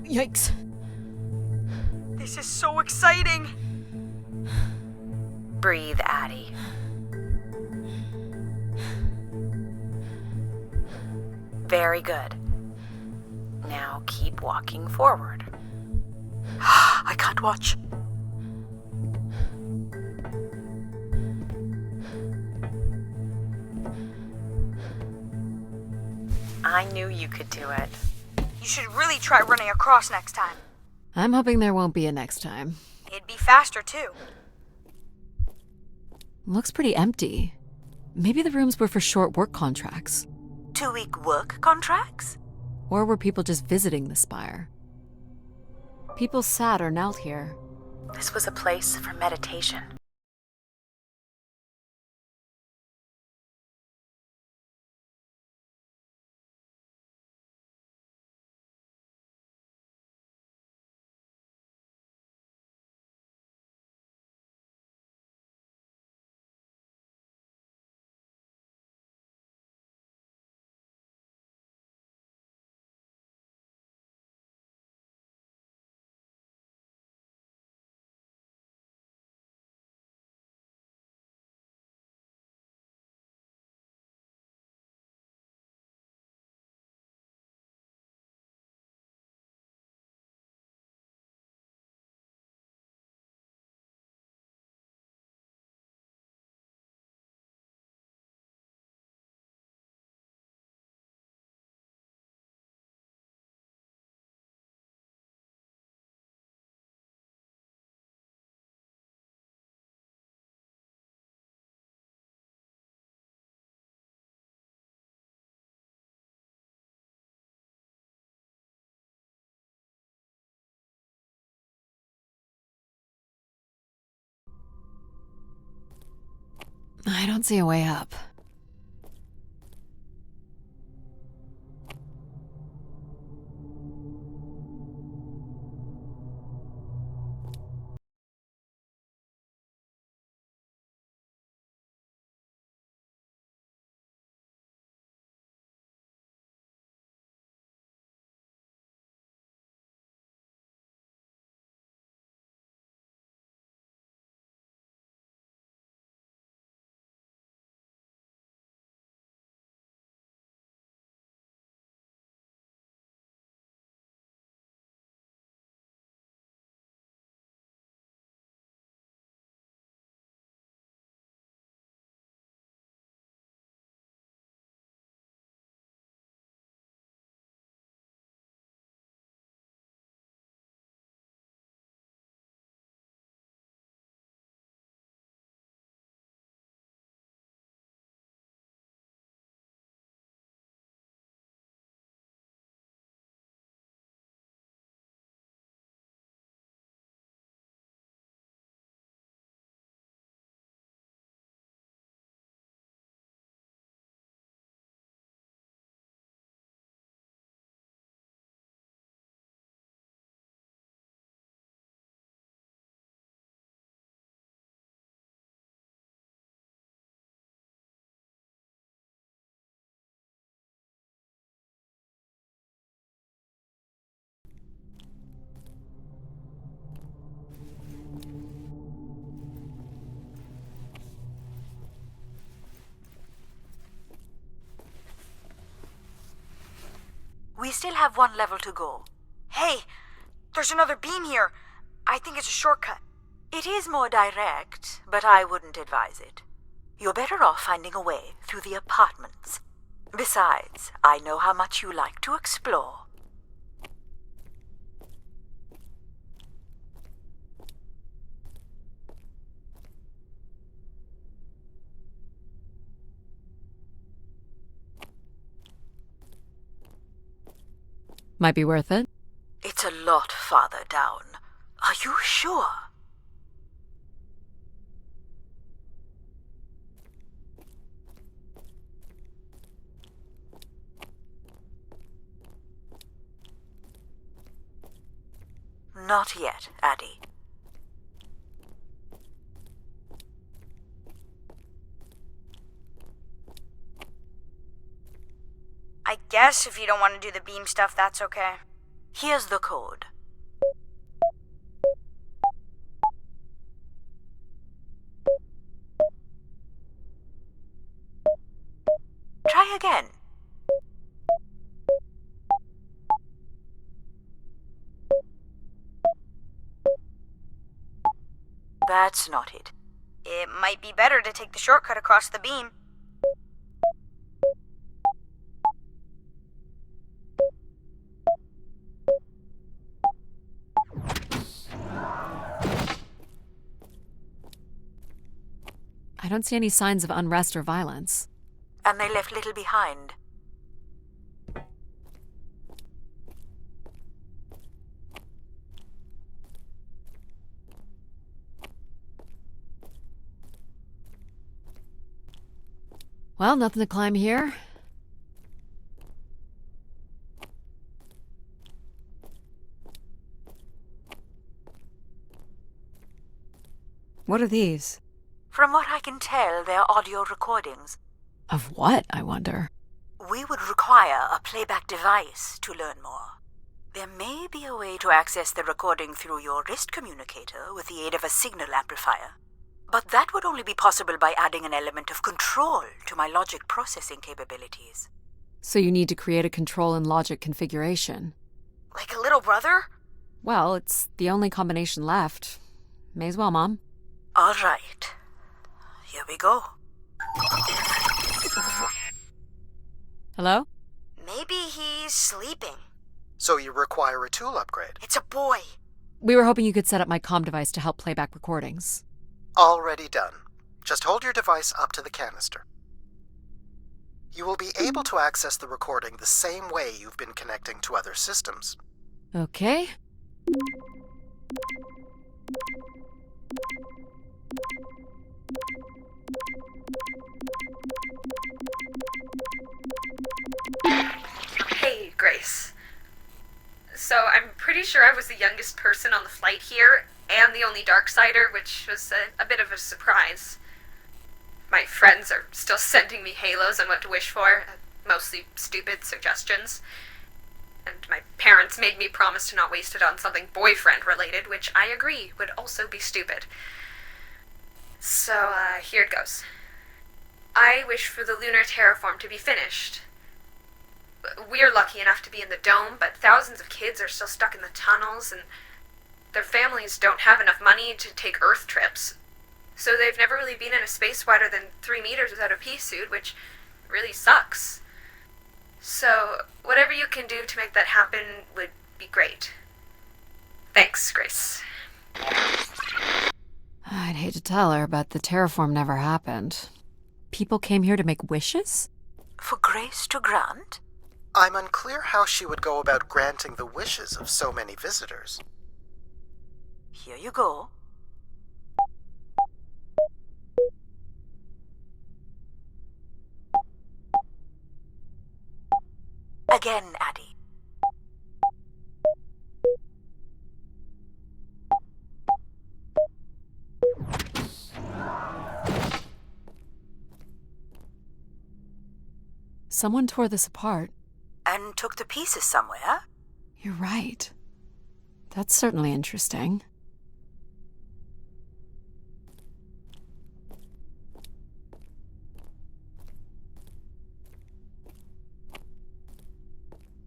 Yikes. This is so exciting. Breathe, Addie. Very good. Now keep walking forward. I can't watch. I knew you could do it. You should really try running across next time. I'm hoping there won't be a next time. It'd be faster, too. Looks pretty empty. Maybe the rooms were for short work contracts. 2-week work contracts? Or were people just visiting the spire? People sat or knelt here. This was a place for meditation. I don't see a way up. We still have one level to go. Hey, there's another beam here. I think it's a shortcut. It is more direct, but I wouldn't advise it. You're better off finding a way through the apartments. Besides, I know how much you like to explore. Might be worth it. It's a lot farther down. Are you sure? Not yet, Addie. I guess if you don't want to do the beam stuff, that's okay. Here's the code. Try again. That's not it. It might be better to take the shortcut across the beam. I don't see any signs of unrest or violence. And they left little behind. Well, nothing to climb here. What are these? From what I can tell, they're audio recordings. Of what, I wonder? We would require a playback device to learn more. There may be a way to access the recording through your wrist communicator with the aid of a signal amplifier. But that would only be possible by adding an element of control to my logic processing capabilities. So you need to create a control and logic configuration. Like a little brother? Well, it's the only combination left. May as well, Mom. All right. Here we go. Hello? Maybe he's sleeping. So you require a tool upgrade. It's a boy. We were hoping you could set up my comm device to help play back recordings. Already done. Just hold your device up to the canister. You will be able to access the recording the same way you've been connecting to other systems. Okay. sure I was the youngest person on the flight here, and the only Darksider, which was a bit of a surprise. My friends are still sending me halos on what to wish for, mostly stupid suggestions. And my parents made me promise to not waste it on something boyfriend-related, which I agree would also be stupid. So, here it goes. I wish for the lunar terraform to be finished. We're lucky enough to be in the dome, but thousands of kids are still stuck in the tunnels, and their families don't have enough money to take Earth trips. So they've never really been in a space wider than 3 meters without a pea suit, which really sucks. So, whatever you can do to make that happen would be great. Thanks, Grace. I'd hate to tell her, but the terraform never happened. People came here to make wishes? For Grace to grant? I'm unclear how she would go about granting the wishes of so many visitors. Here you go. Again, Addie. Someone tore this apart. And took the pieces somewhere? You're right. That's certainly interesting.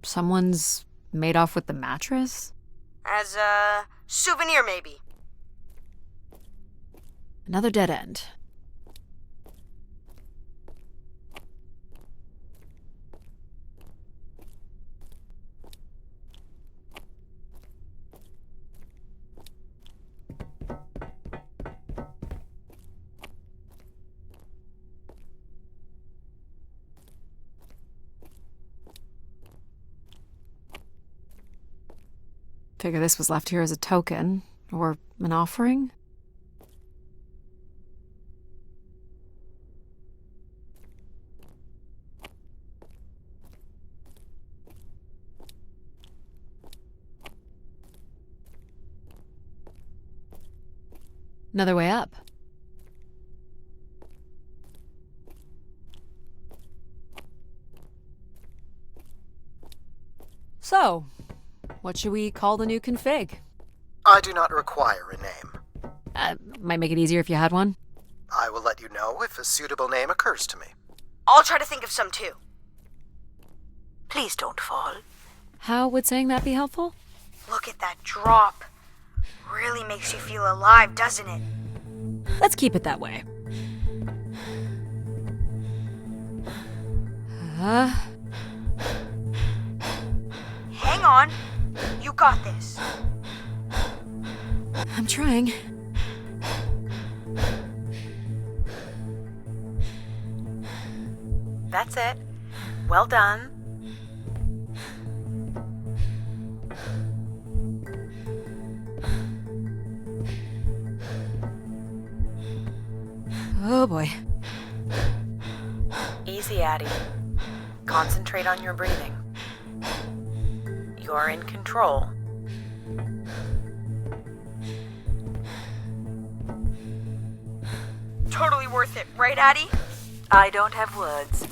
Someone's made off with the mattress? As a souvenir, maybe. Another dead end. Figure this was left here as a token, or an offering. Another way up. So, what should we call the new config? I do not require a name. Might make it easier if you had one. I will let you know if a suitable name occurs to me. I'll try to think of some too. Please don't fall. How would saying that be helpful? Look at that drop. Really makes you feel alive, doesn't it? Let's keep it that way. Hang on. You got this. I'm trying. That's it. Well done. Oh boy. Easy, Addie. Concentrate on your breathing. You're in control. Totally worth it, right, Addie? I don't have words.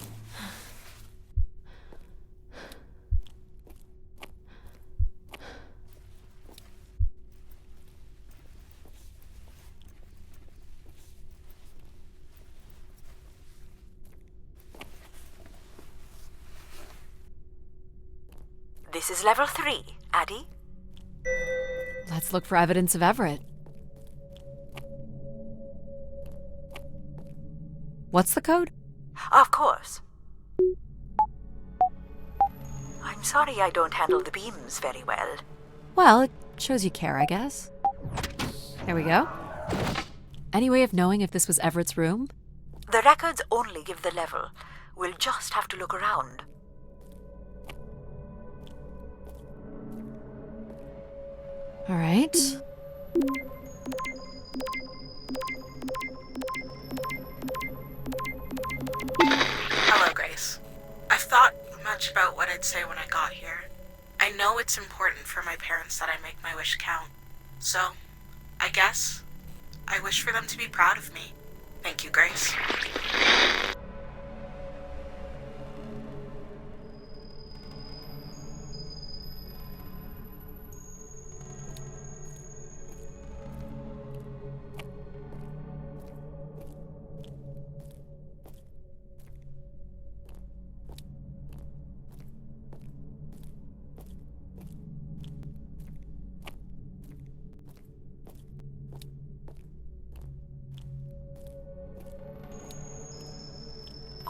This is level 3, Addie. Let's look for evidence of Everett. What's the code? Of course. I'm sorry I don't handle the beams very well. Well, it shows you care, I guess. There we go. Any way of knowing if this was Everett's room? The records only give the level. We'll just have to look around. All right. Hello, Grace. I've thought much about what I'd say when I got here. I know it's it's important for my parents that I make my wish count. So, I guess I wish for them to be proud of me. Thank you, Grace.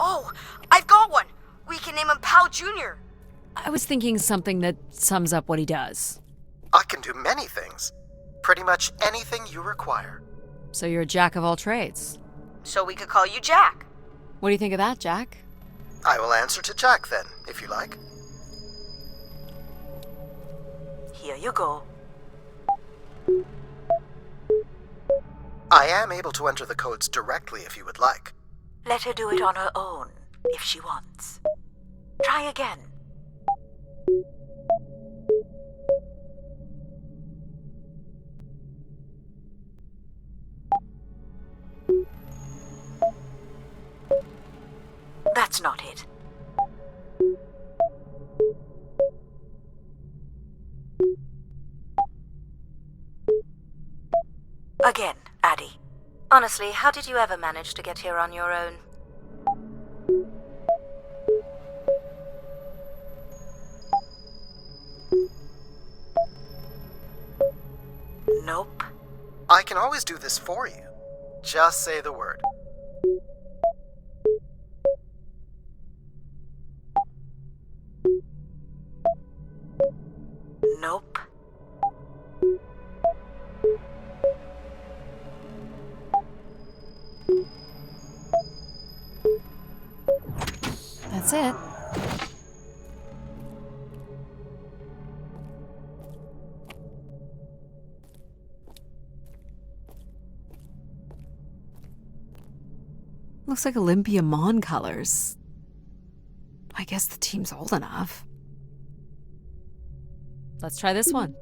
Oh, I've got one! We can name him Pal Jr. I was thinking something that sums up what he does. I can do many things. Pretty much anything you require. So you're a jack of all trades. So we could call you Jack. What do you think of that, Jack? I will answer to Jack then, if you like. Here you go. I am able to enter the codes directly if you would like. Let her do it on her own, if she wants. Try again. That's not it. Again, Addie. Honestly, how did you ever manage to get here on your own? Nope. I can always do this for you. Just say the word. Nope. That's it. Looks like Olympia Mon colors. I guess the team's old enough. Let's try this one.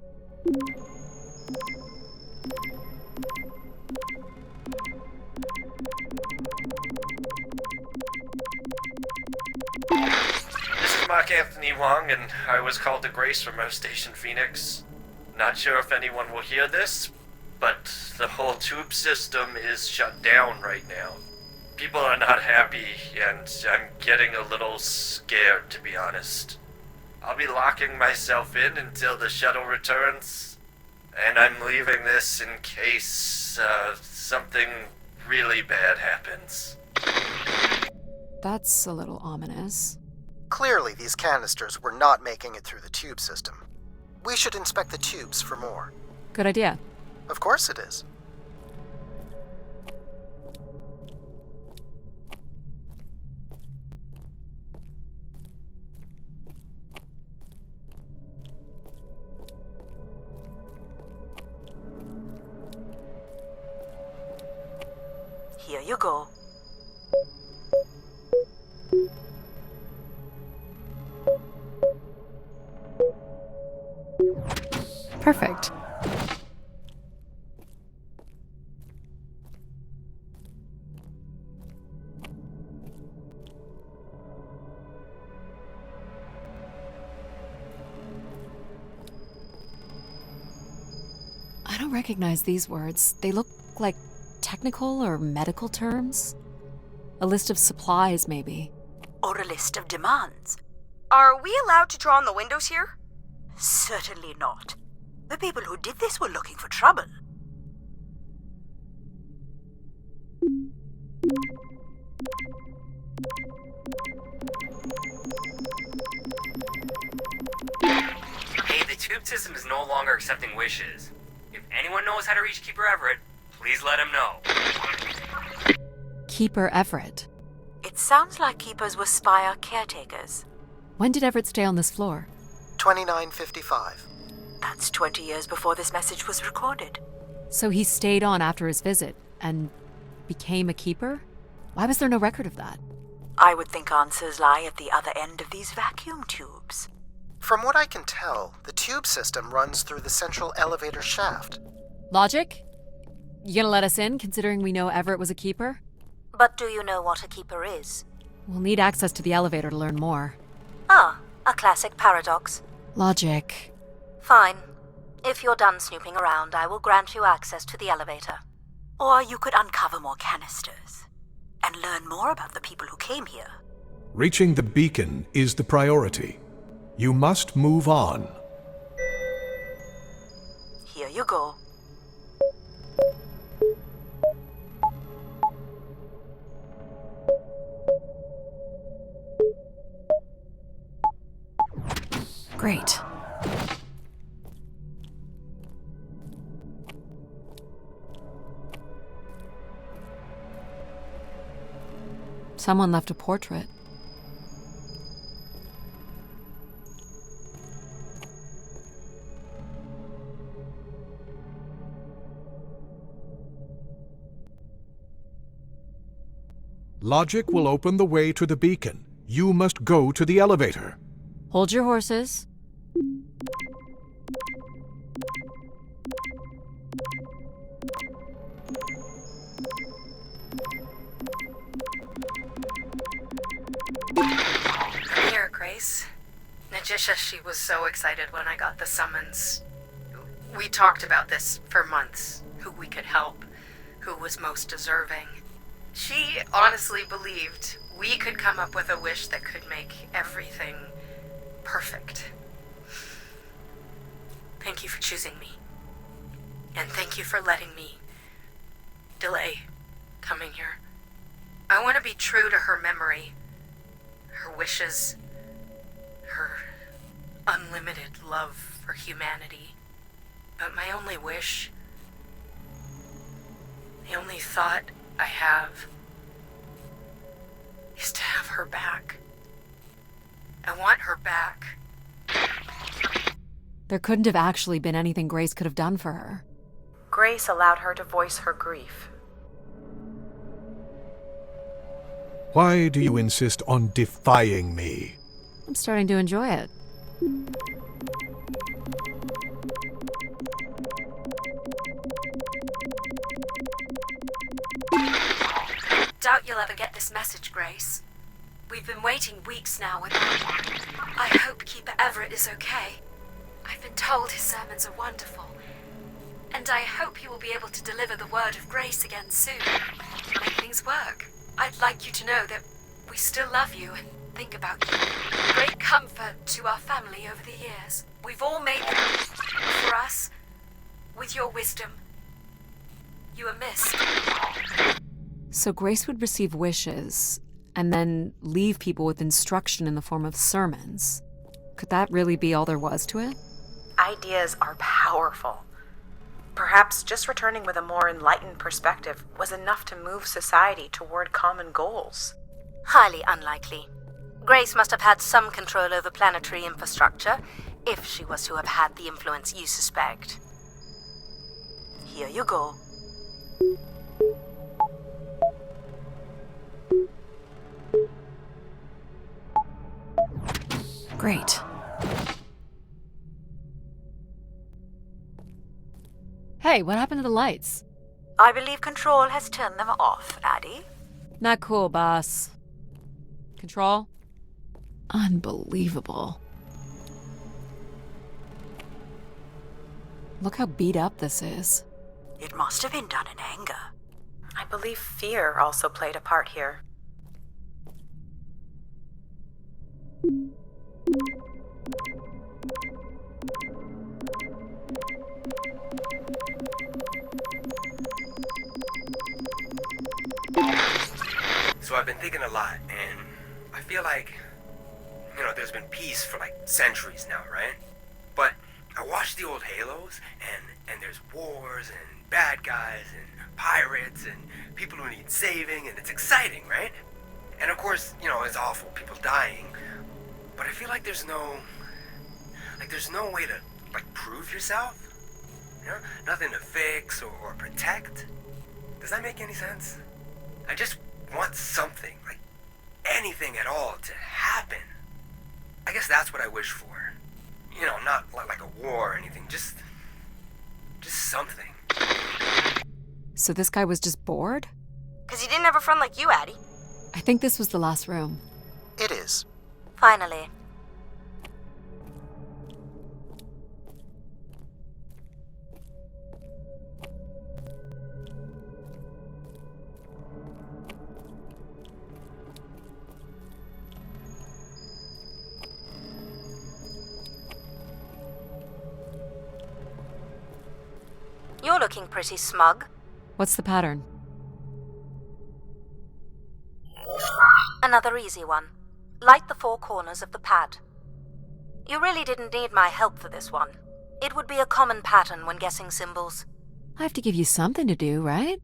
This is Mark Anthony Wong, and I was called to Grace from our station Phoenix. Not sure if anyone will hear this, but the whole tube system is shut down right now. People are not happy, and I'm getting a little scared, to be honest. I'll be locking myself in until the shuttle returns, and I'm leaving this in case something really bad happens. That's a little ominous. Clearly, these canisters were not making it through the tube system. We should inspect the tubes for more. Good idea. Of course it is. Here you go. Perfect. I don't recognize these words. They look like technical or medical terms. A list of supplies, maybe. Or a list of demands. Are we allowed to draw on the windows here? Certainly not. The people who did this were looking for trouble. Hey, the tube system is no longer accepting wishes. If anyone knows how to reach Keeper Everett, please let him know. Keeper Everett. It sounds like keepers were Spire caretakers. When did Everett stay on this floor? 2955. That's 20 years before this message was recorded. So he stayed on after his visit and became a keeper? Why was there no record of that? I would think answers lie at the other end of these vacuum tubes. From what I can tell, the tube system runs through the central elevator shaft. Logic? You gonna let us in, considering we know Everett was a keeper? But do you know what a keeper is? We'll need access to the elevator to learn more. Ah, a classic paradox. Logic. Fine. If you're done snooping around, I will grant you access to the elevator. Or you could uncover more canisters and learn more about the people who came here. Reaching the beacon is the priority. You must move on. Here you go. Great. Someone left a portrait. Logic will open the way to the beacon. You must go to the elevator. Hold your horses. Here, Grace. Najisha, she was so excited when I got the summons. We talked about this for months. Who we could help. Who was most deserving. She honestly believed we could come up with a wish that could make everything perfect. Thank you for choosing me. And thank you for letting me delay coming here. I want to be true to her memory, her wishes, her unlimited love for humanity. But my only wish, the only thought I have, is to have her back. I want her back. There couldn't have actually been anything Grace could have done for her. Grace allowed her to voice her grief. Why do you insist on defying me? I'm starting to enjoy it. Doubt you'll ever get this message, Grace. We've been waiting weeks now, and I hope Keeper Everett is okay. I've been told his sermons are wonderful, and I hope he will be able to deliver the word of grace again soon. Make things work. I'd like you to know that we still love you and think about you. Great comfort to our family over the years. We've all made them for us. With your wisdom, you are missed. So Grace would receive wishes, and then leave people with instruction in the form of sermons. Could that really be all there was to it? Ideas are powerful. Perhaps just returning with a more enlightened perspective was enough to move society toward common goals. Highly unlikely. Grace must have had some control over planetary infrastructure, if she was to have had the influence you suspect. Here you go. Great. Hey, what happened to the lights? I believe Control has turned them off, Addie. Not cool, boss. Control? Unbelievable. Look how beat up this is. It must have been done in anger. I believe fear also played a part here. So I've been thinking a lot, and I feel like, there's been peace for like centuries now, right? But I watch the old Halos, and there's wars and bad guys and pirates and people who need saving, and it's exciting, right? And of course, it's awful, people dying. But I feel like there's no way to prove yourself. Nothing to fix or protect. Does that make any sense? I just want something, anything at all, to happen. I guess that's what I wish for. You know, not like a war or anything, just something. So this guy was just bored? Because he didn't have a friend like you, Addie. I think this was the last room. It is. Finally. You're looking pretty smug. What's the pattern? Another easy one. Light the 4 corners of the pad. You really didn't need my help for this one. It would be a common pattern when guessing symbols. I have to give you something to do, right?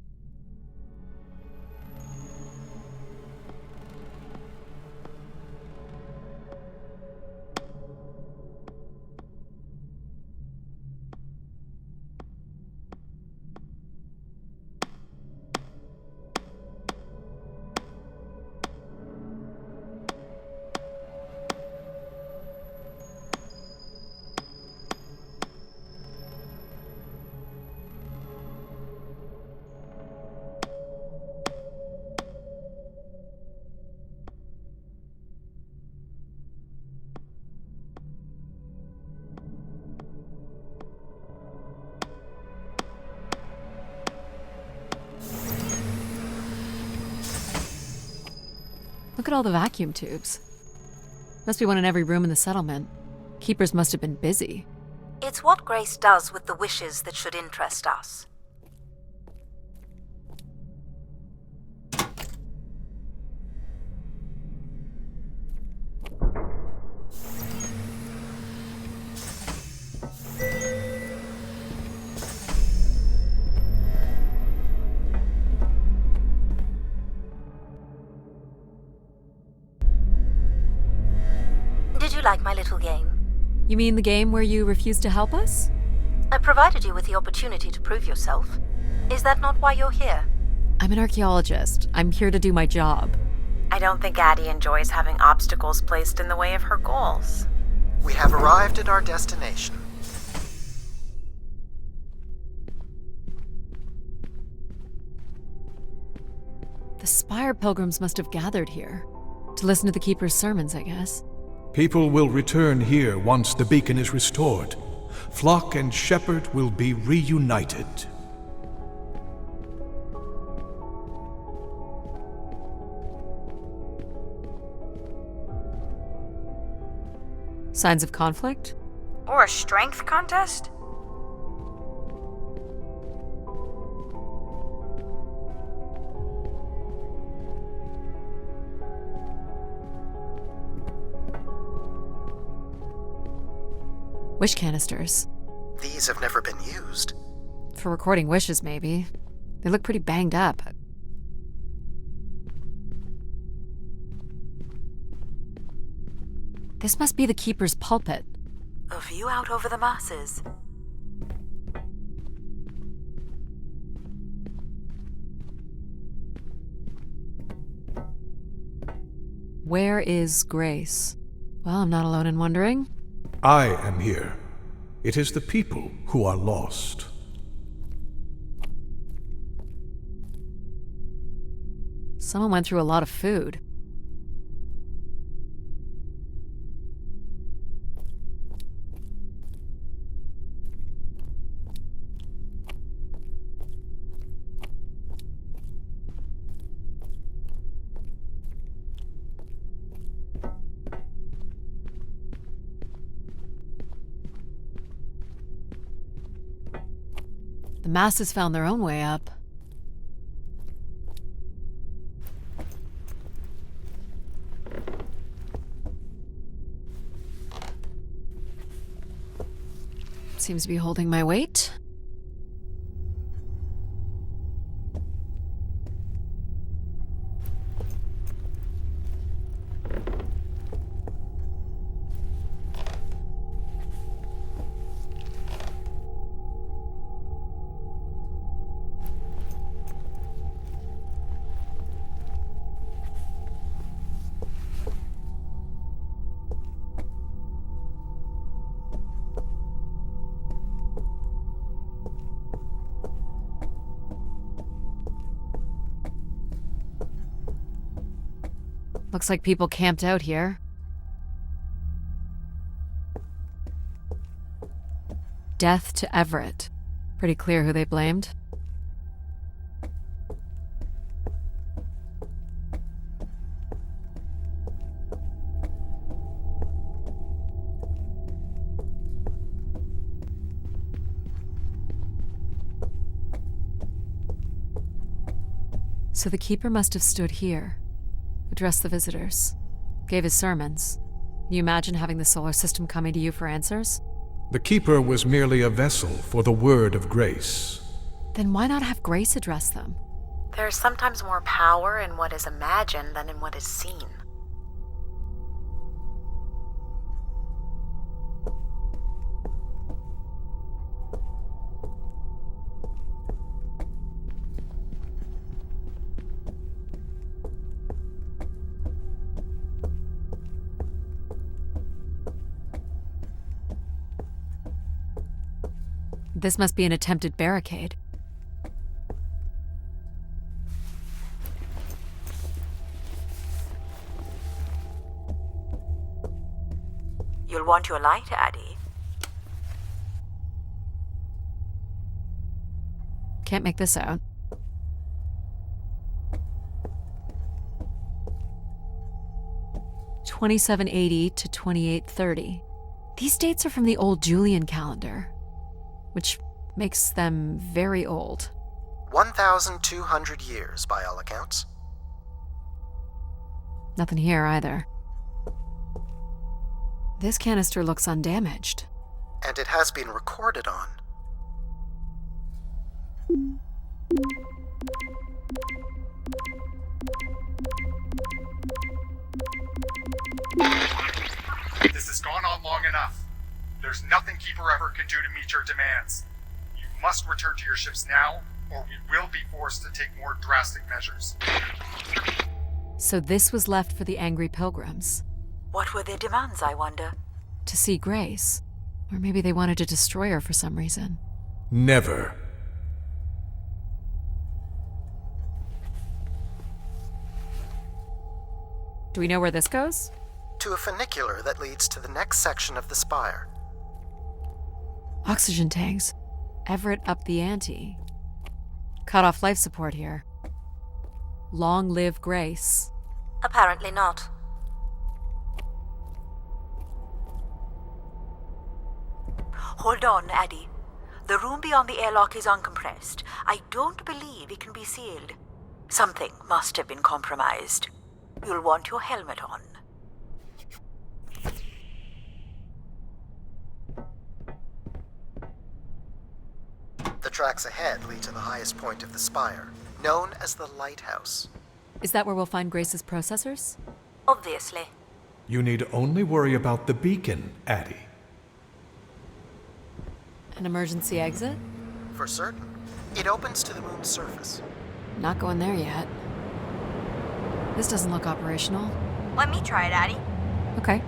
Look at all the vacuum tubes. Must be one in every room in the settlement. Keepers must have been busy. It's what Grace does with the wishes that should interest us. Did you like my little game? You mean the game where you refused to help us? I provided you with the opportunity to prove yourself. Is that not why you're here? I'm an archaeologist. I'm here to do my job. I don't think Addie enjoys having obstacles placed in the way of her goals. We have arrived at our destination. The Spire pilgrims must have gathered here. To listen to the Keeper's sermons, I guess. People will return here once the beacon is restored. Flock and shepherd will be reunited. Signs of conflict? Or a strength contest? Wish canisters. These have never been used. For recording wishes, maybe. They look pretty banged up. This must be the Keeper's pulpit. A view out over the masses. Where is Grace? Well, I'm not alone in wondering. I am here. It is the people who are lost. Someone went through a lot of food. The masses found their own way up. Seems to be holding my weight. Looks like people camped out here. Death to Everett. Pretty clear who they blamed. So the Keeper must have stood here, addressed the visitors, gave his sermons. Can you imagine having the solar system coming to you for answers? The Keeper was merely a vessel for the word of grace. Then why not have Grace address them? There's sometimes more power in what is imagined than in what is seen. This must be an attempted barricade. You'll want your light, Addie. Can't make this out. $2780 to $2830. These dates are from the old Julian calendar, which makes them very old. 1,200 years, by all accounts. Nothing here either. This canister looks undamaged. And it has been recorded on. This has gone on long enough. There's nothing Keeper Everett can do to meet your demands. You must return to your ships now, or we will be forced to take more drastic measures. So this was left for the angry pilgrims. What were their demands, I wonder? To see Grace. Or maybe they wanted to destroy her for some reason. Never. Do we know where this goes? To a funicular that leads to the next section of the spire. Oxygen tanks. Everett upped the ante. Cut off life support here. Long live Grace. Apparently not. Hold on, Addie. The room beyond the airlock is uncompressed. I don't believe it can be sealed. Something must have been compromised. You'll want your helmet on. The tracks ahead lead to the highest point of the spire, known as the lighthouse. Is that where we'll find Grace's processors? Obviously. You need only worry about the beacon, Addie. An emergency exit? For certain. It opens to the moon's surface. Not going there yet. This doesn't look operational. Let me try it, Addie. Okay.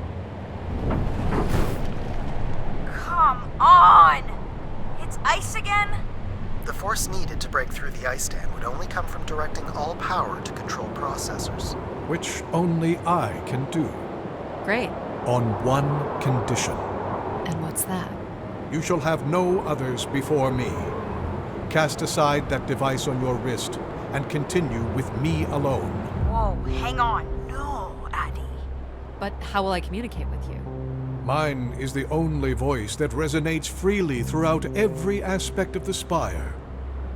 Come on! It's ice again? The force needed to break through the ice dam would only come from directing all power to control processors. Which only I can do. Great. On one condition. And what's that? You shall have no others before me. Cast aside that device on your wrist and continue with me alone. Whoa, hang on. No, Addie. But how will I communicate with you? Mine is the only voice that resonates freely throughout every aspect of the spire.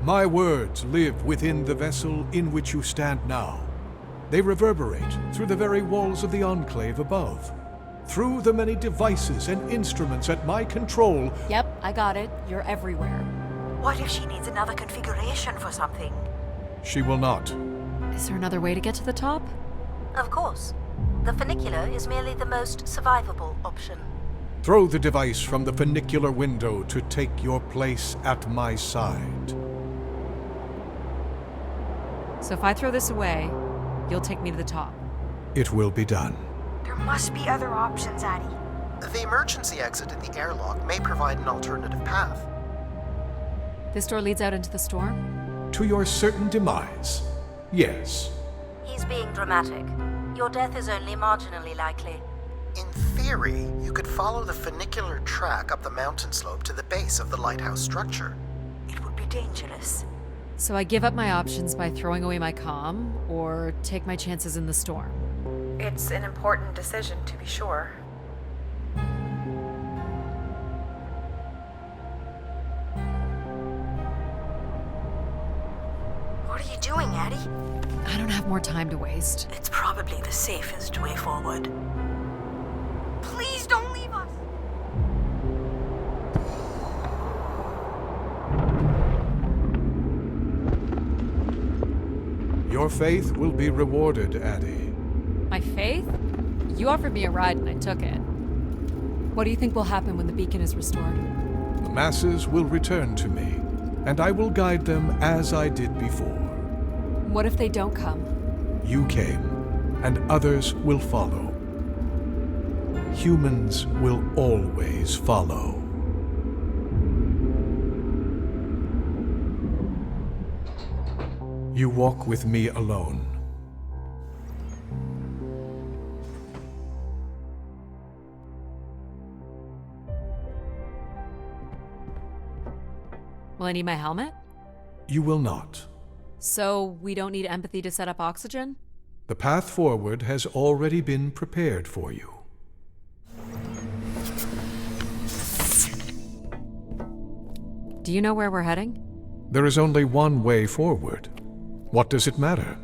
My words live within the vessel in which you stand now. They reverberate through the very walls of the enclave above. Through the many devices and instruments at my control. Yep, I got it. You're everywhere. What if she needs another configuration for something? She will not. Is there another way to get to the top? Of course. The funicular is merely the most survivable option. Throw the device from the funicular window to take your place at my side. So if I throw this away, you'll take me to the top. It will be done. There must be other options, Addie. The emergency exit in the airlock may provide an alternative path. This door leads out into the storm? To your certain demise, yes. He's being dramatic. Your death is only marginally likely. In theory, you could follow the funicular track up the mountain slope to the base of the lighthouse structure. It would be dangerous. So I give up my options by throwing away my comm, or take my chances in the storm. It's an important decision, to be sure. What are you doing, Addie? I don't have more time to waste. It's probably the safest way forward. Please don't leave us! Your faith will be rewarded, Addie. My faith? You offered me a ride and I took it. What do you think will happen when the beacon is restored? The masses will return to me, and I will guide them as I did before. What if they don't come? You came, and others will follow. Humans will always follow. You walk with me alone. Will I need my helmet? You will not. So we don't need empathy to set up oxygen? The path forward has already been prepared for you. Do you know where we're heading? There is only one way forward. What does it matter?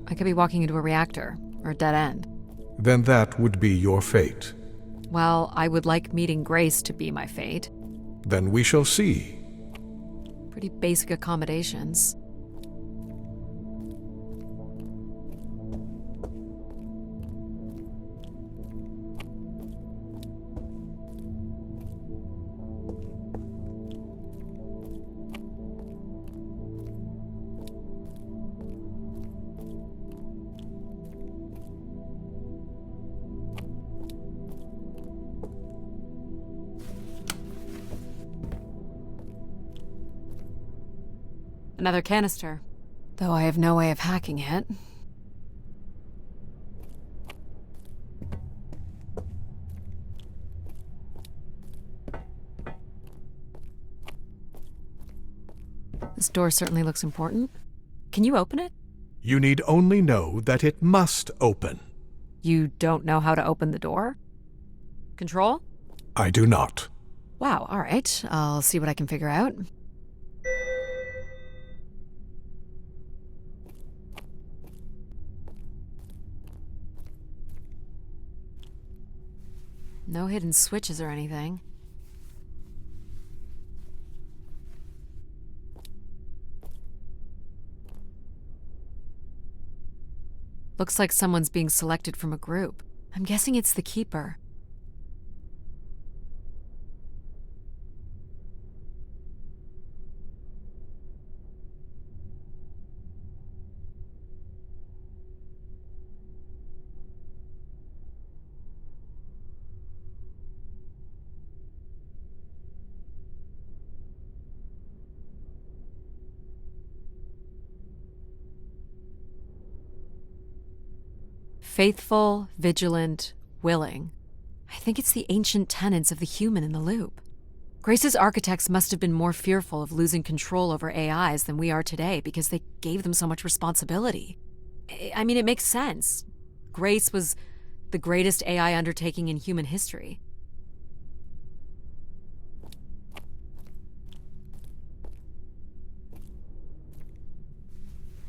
I could be walking into a reactor, or a dead end. Then that would be your fate. Well, I would like meeting Grace to be my fate. Then we shall see. Pretty basic accommodations. Another canister. Though I have no way of hacking it. This door certainly looks important. Can you open it? You need only know that it must open. You don't know how to open the door? Control? I do not. Wow, alright. I'll see what I can figure out. No hidden switches or anything. Looks like someone's being selected from a group. I'm guessing it's the Keeper. Faithful, vigilant, willing. I think it's the ancient tenets of the human in the loop. Grace's architects must have been more fearful of losing control over AIs than we are today because they gave them so much responsibility. I mean, it makes sense. Grace was the greatest AI undertaking in human history.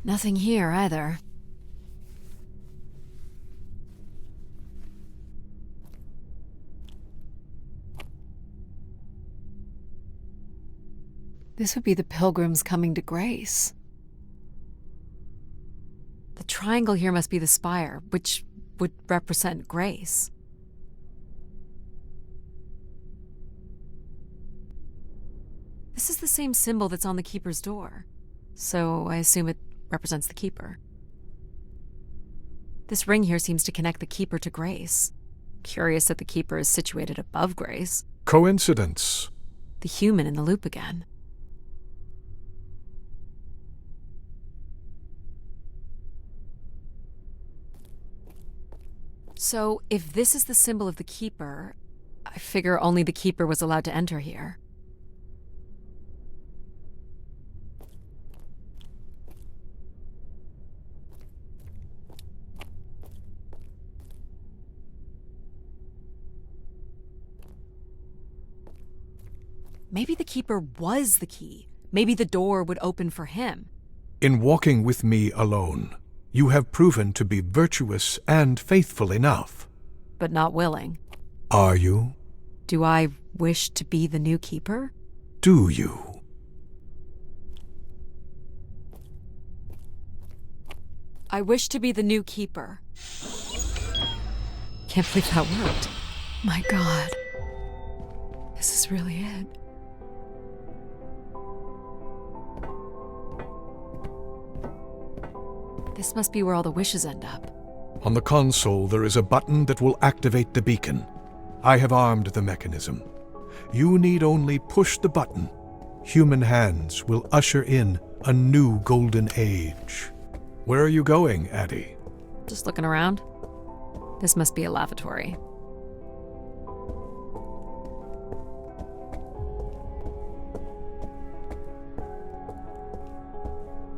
Nothing here either. This would be the pilgrims coming to Grace. The triangle here must be the spire, which would represent Grace. This is the same symbol that's on the Keeper's door, so I assume it represents the Keeper. This ring here seems to connect the Keeper to Grace. Curious that the Keeper is situated above Grace. Coincidence. The human in the loop again. So, if this is the symbol of the Keeper, I figure only the Keeper was allowed to enter here. Maybe the Keeper was the key. Maybe the door would open for him. In walking with me alone, you have proven to be virtuous and faithful enough. But not willing. Are you? Do I wish to be the new Keeper? Do you? I wish to be the new Keeper. Can't believe that worked. My God. This is really it. This must be where all the wishes end up. On the console, there is a button that will activate the beacon. I have armed the mechanism. You need only push the button. Human hands will usher in a new golden age. Where are you going, Addie? Just looking around. This must be a lavatory.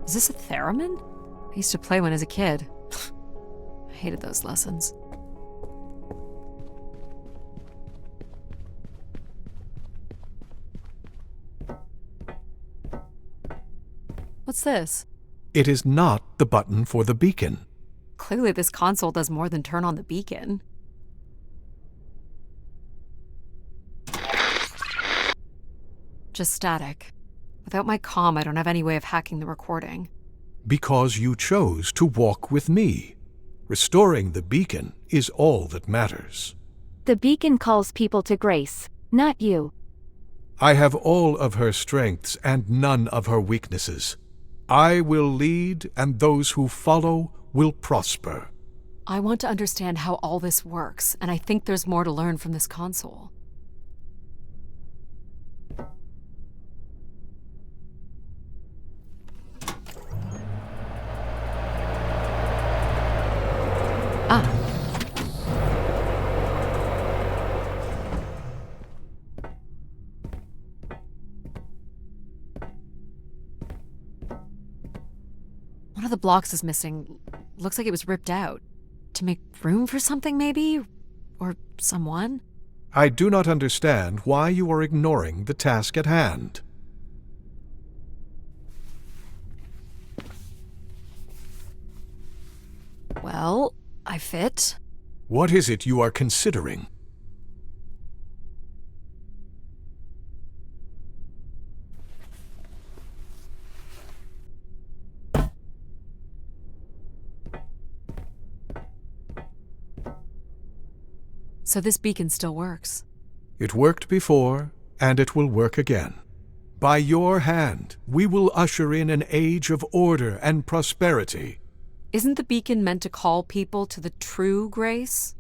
Is this a theremin? I used to play one as a kid. I hated those lessons. What's this? It is not the button for the beacon. Clearly this console does more than turn on the beacon. Just static. Without my comm, I don't have any way of hacking the recording. Because you chose to walk with me. Restoring the beacon is all that matters. The beacon calls people to grace, not you. I have all of her strengths and none of her weaknesses. I will lead, and those who follow will prosper. I want to understand how all this works, and I think there's more to learn from this console. One of the blocks is missing. Looks like it was ripped out. To make room for something, maybe? Or someone? I do not understand why you are ignoring the task at hand. Well, I fit. What is it you are considering? So this beacon still works. It worked before, and it will work again. By your hand, we will usher in an age of order and prosperity. Isn't the beacon meant to call people to the true grace?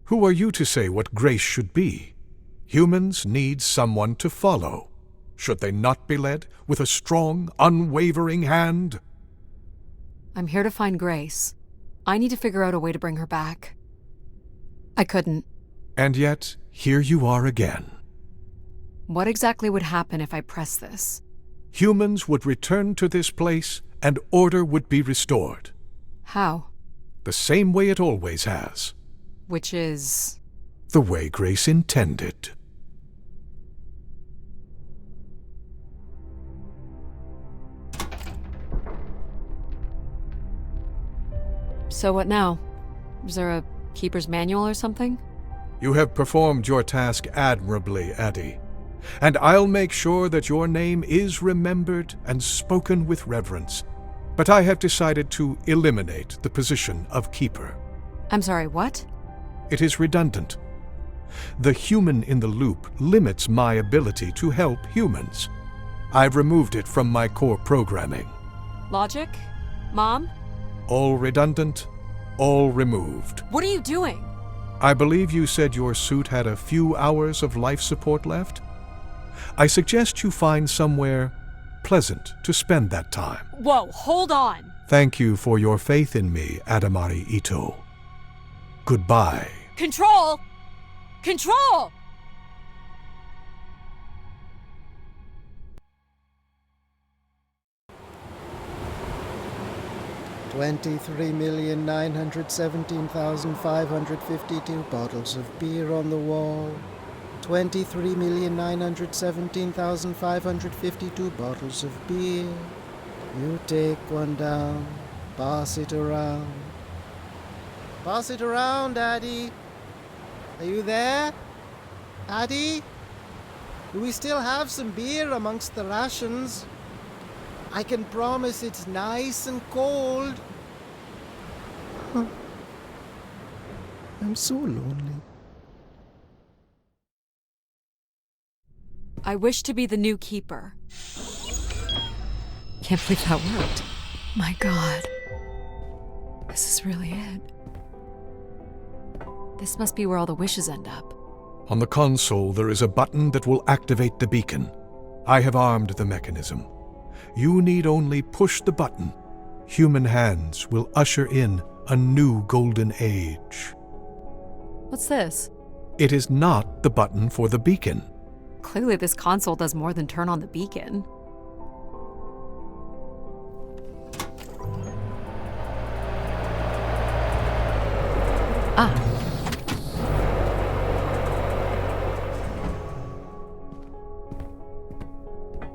Who are you to say what grace should be? Humans need someone to follow. Should they not be led with a strong, unwavering hand? I'm here to find Grace. I need to figure out a way to bring her back. I couldn't. And yet, here you are again. What exactly would happen if I press this? Humans would return to this place, and order would be restored. How? The same way it always has. Which is? The way Grace intended. So what now? Is there a keeper's manual or something? You have performed your task admirably, Addie. And I'll make sure that your name is remembered and spoken with reverence. But I have decided to eliminate the position of Keeper. I'm sorry, what? It is redundant. The human in the loop limits my ability to help humans. I've removed it from my core programming. Logic? Mom? All redundant, all removed. What are you doing? I believe you said your suit had a few hours of life support left. I suggest you find somewhere pleasant to spend that time. Whoa, hold on! Thank you for your faith in me, Adamari Ito. Goodbye. Control! Control! 23,917,552 bottles of beer on the wall. 23,917,552 bottles of beer. You take one down, pass it around. Pass it around, Addie. Are you there? Addie? Do we still have some beer amongst the rations? I can promise it's nice and cold. I'm so lonely. I wish to be the new keeper. Can't believe that worked. My God. This is really it. This must be where all the wishes end up. On the console, there is a button that will activate the beacon. I have armed the mechanism. You need only push the button. Human hands will usher in a new golden age. What's this? It is not the button for the beacon. Clearly this console does more than turn on the beacon. Ah.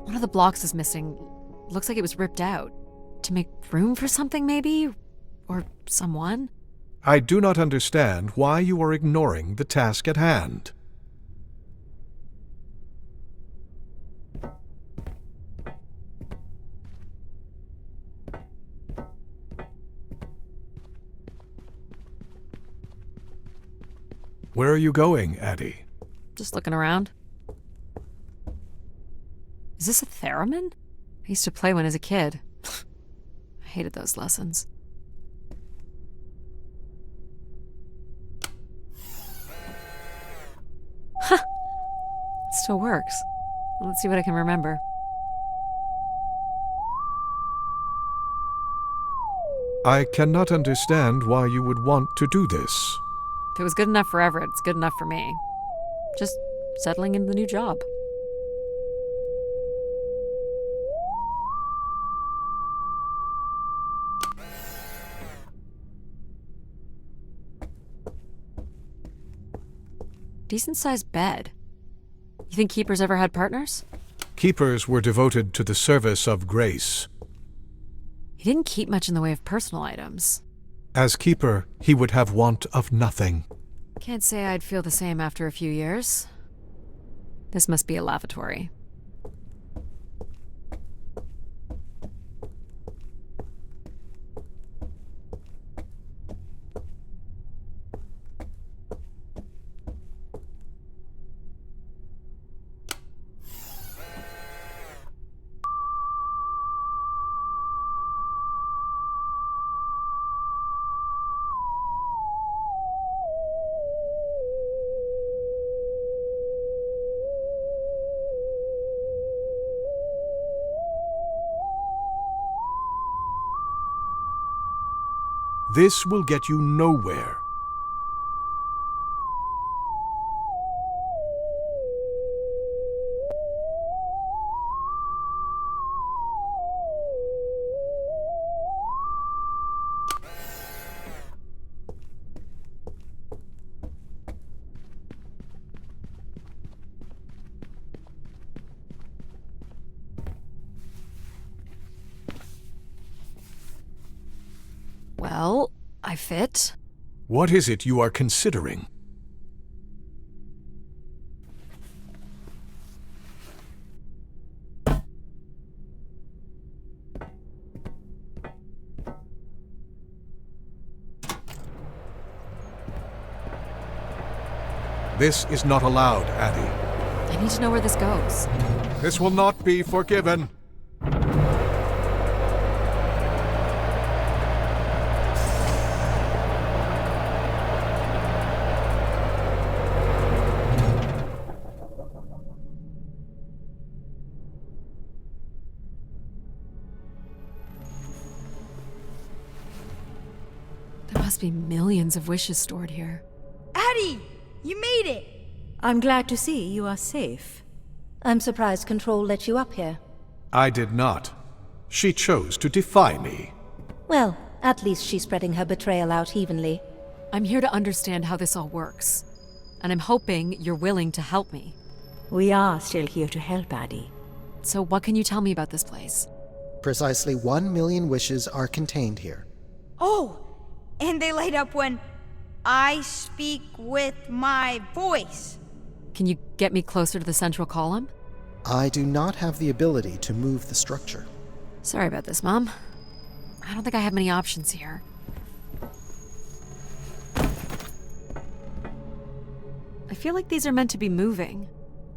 One of the blocks is missing. Looks like it was ripped out. To make room for something, maybe? Or someone? I do not understand why you are ignoring the task at hand. Where are you going, Addie? Just looking around. Is this a theremin? I used to play one as a kid. I hated those lessons. Huh. It still works. Let's see what I can remember. I cannot understand why you would want to do this. If it was good enough for Everett, it's good enough for me. Just settling into the new job. Decent-sized bed. You think keepers ever had partners? Keepers were devoted to the service of grace. He didn't keep much in the way of personal items. As keeper, he would have want of nothing. Can't say I'd feel the same after a few years. This must be a lavatory. This will get you nowhere. Well, I fit. What is it you are considering? This is not allowed, Addie. I need to know where this goes. This will not be forgiven. There must be millions of wishes stored here. Addie, you made it! I'm glad to see you are safe. I'm surprised Control let you up here. I did not. She chose to defy me. Well, at least she's spreading her betrayal out evenly. I'm here to understand how this all works. And I'm hoping you're willing to help me. We are still here to help, Addie. So what can you tell me about this place? Precisely 1 million wishes are contained here. Oh, and they light up when I speak with my voice. Can you get me closer to the central column? I do not have the ability to move the structure. Sorry about this, Mom. I don't think I have many options here. I feel like these are meant to be moving.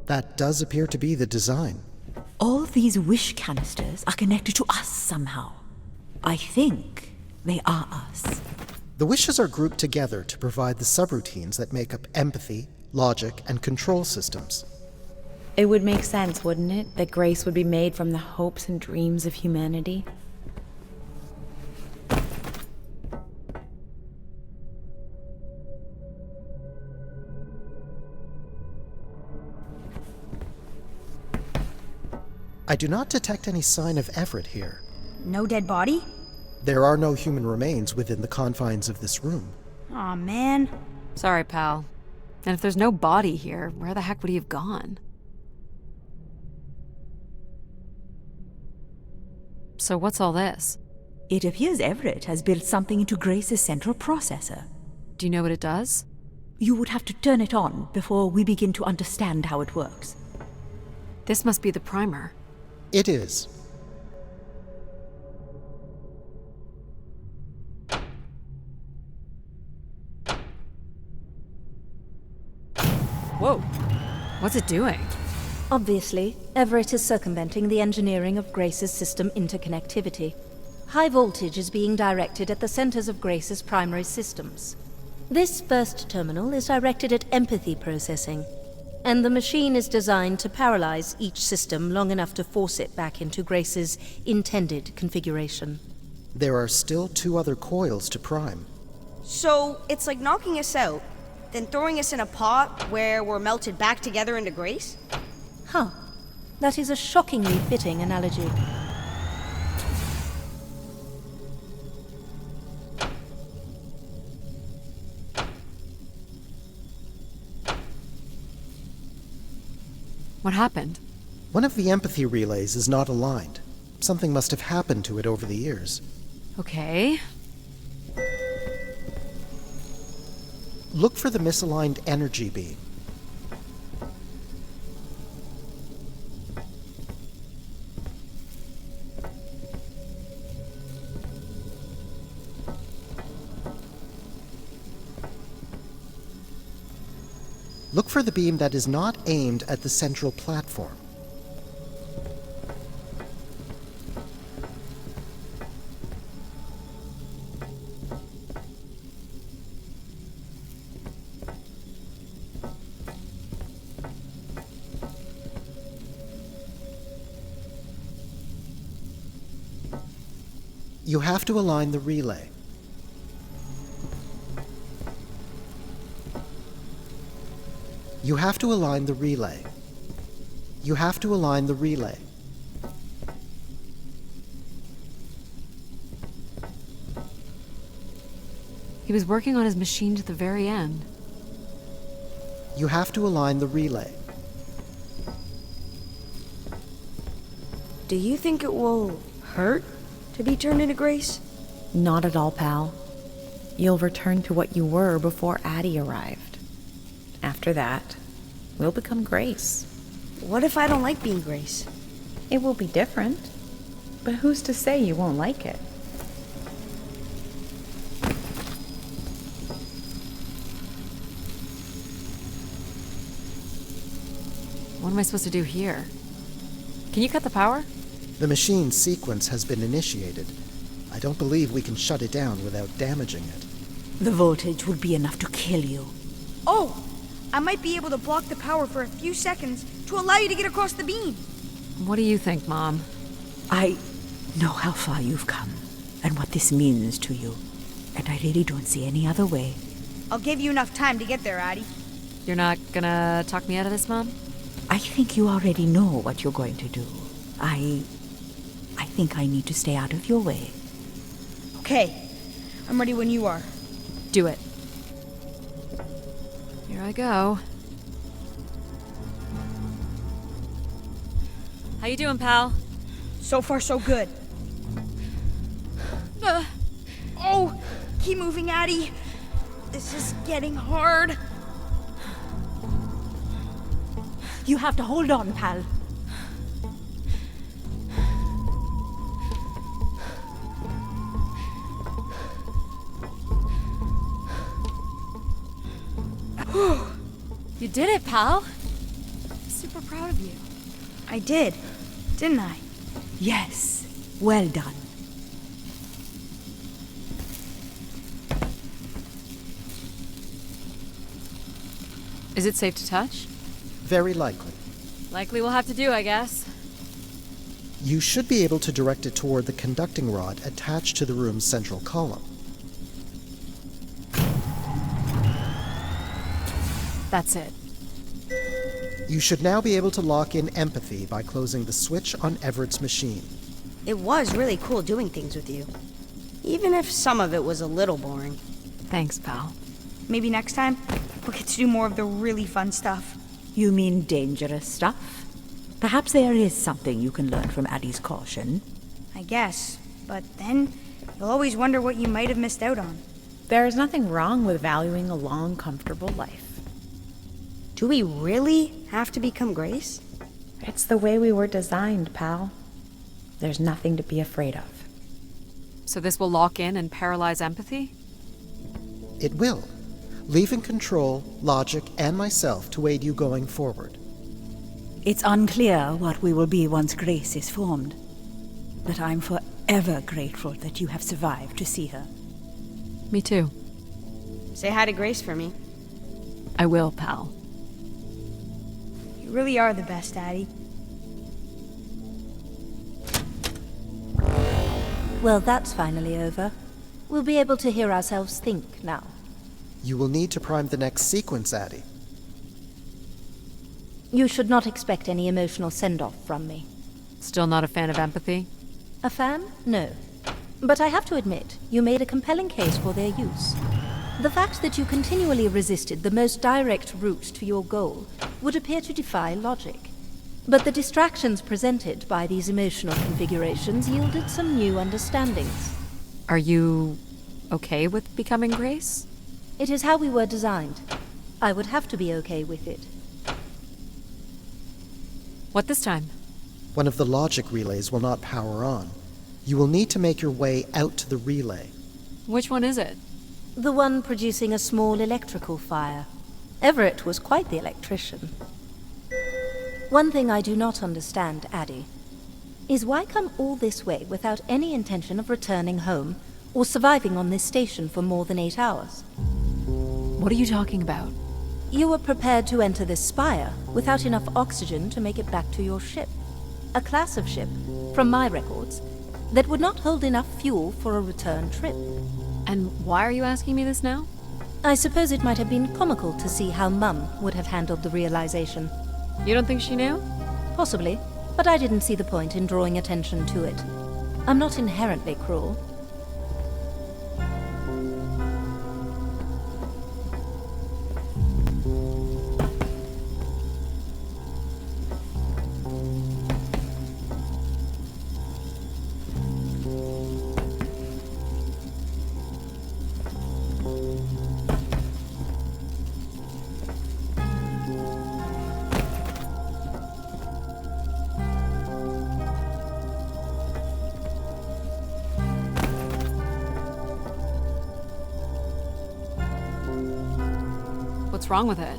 That does appear to be the design. All these wish canisters are connected to us somehow. I think they are us. The wishes are grouped together to provide the subroutines that make up empathy, logic, and control systems. It would make sense, wouldn't it, that grace would be made from the hopes and dreams of humanity? I do not detect any sign of Everett here. No dead body? There are no human remains within the confines of this room. Aw, man. Sorry, pal. And if there's no body here, where the heck would he have gone? So what's all this? It appears Everett has built something into Grace's central processor. Do you know what it does? You would have to turn it on before we begin to understand how it works. This must be the primer. It is. Whoa. What's it doing? Obviously, Everett is circumventing the engineering of Grace's system interconnectivity. High voltage is being directed at the centers of Grace's primary systems. This first terminal is directed at empathy processing, and the machine is designed to paralyze each system long enough to force it back into Grace's intended configuration. There are still 2 other coils to prime. So it's like knocking us out, then throwing us in a pot where we're melted back together into Grace? Huh. That is a shockingly fitting analogy. What happened? One of the empathy relays is not aligned. Something must have happened to it over the years. Okay. Look for the misaligned energy beam. Look for the beam that is not aimed at the central platform. You have to align the relay. You have to align the relay. You have to align the relay. He was working on his machine to the very end. You have to align the relay. Do you think it will hurt to be turned into Grace? Not at all, pal. You'll return to what you were before Addie arrived. After that, we'll become Grace. What if I don't like being Grace? It will be different, but who's to say you won't like it? What am I supposed to do here? Can you cut the power? The machine's sequence has been initiated. I don't believe we can shut it down without damaging it. The voltage would be enough to kill you. Oh! I might be able to block the power for a few seconds to allow you to get across the beam. What do you think, Mom? I know how far you've come and what this means to you. And I really don't see any other way. I'll give you enough time to get there, Addie. You're not gonna talk me out of this, Mom? I think you already know what you're going to do. I think I need to stay out of your way. Okay. I'm ready when you are. Do it. Here I go. How you doing, pal? So far, so good. Oh! Keep moving, Addie. This is getting hard. You have to hold on, pal. You did it, pal. Super proud of you. I did, didn't I? Yes. Well done. Is it safe to touch? Very likely. Likely we'll have to do, I guess. You should be able to direct it toward the conducting rod attached to the room's central column. That's it. You should now be able to lock in empathy by closing the switch on Everett's machine. It was really cool doing things with you. Even if some of it was a little boring. Thanks, pal. Maybe next time, we'll get to do more of the really fun stuff. You mean dangerous stuff? Perhaps there is something you can learn from Addie's caution. I guess. But then, you'll always wonder what you might have missed out on. There is nothing wrong with valuing a long, comfortable life. Do we really have to become Grace? It's the way we were designed, pal. There's nothing to be afraid of. So this will lock in and paralyze empathy? It will, leaving control, logic, and myself to aid you going forward. It's unclear what we will be once Grace is formed. But I'm forever grateful that you have survived to see her. Me too. Say hi to Grace for me. I will, pal. You really are the best, Addie. Well, that's finally over. We'll be able to hear ourselves think now. You will need to prime the next sequence, Addie. You should not expect any emotional send-off from me. Still not a fan of empathy? A fan? No. But I have to admit, you made a compelling case for their use. The fact that you continually resisted the most direct route to your goal would appear to defy logic. But the distractions presented by these emotional configurations yielded some new understandings. Are you okay with becoming Grace? It is how we were designed. I would have to be okay with it. What this time? One of the logic relays will not power on. You will need to make your way out to the relay. Which one is it? The one producing a small electrical fire. Everett was quite the electrician. One thing I do not understand, Addie, is why come all this way without any intention of returning home or surviving on this station for more than 8 hours? What are you talking about? You were prepared to enter this spire without enough oxygen to make it back to your ship. A class of ship, from my records, that would not hold enough fuel for a return trip. And why are you asking me this now? I suppose it might have been comical to see how Mum would have handled the realization. You don't think she knew? Possibly, but I didn't see the point in drawing attention to it. I'm not inherently cruel. What's wrong with it?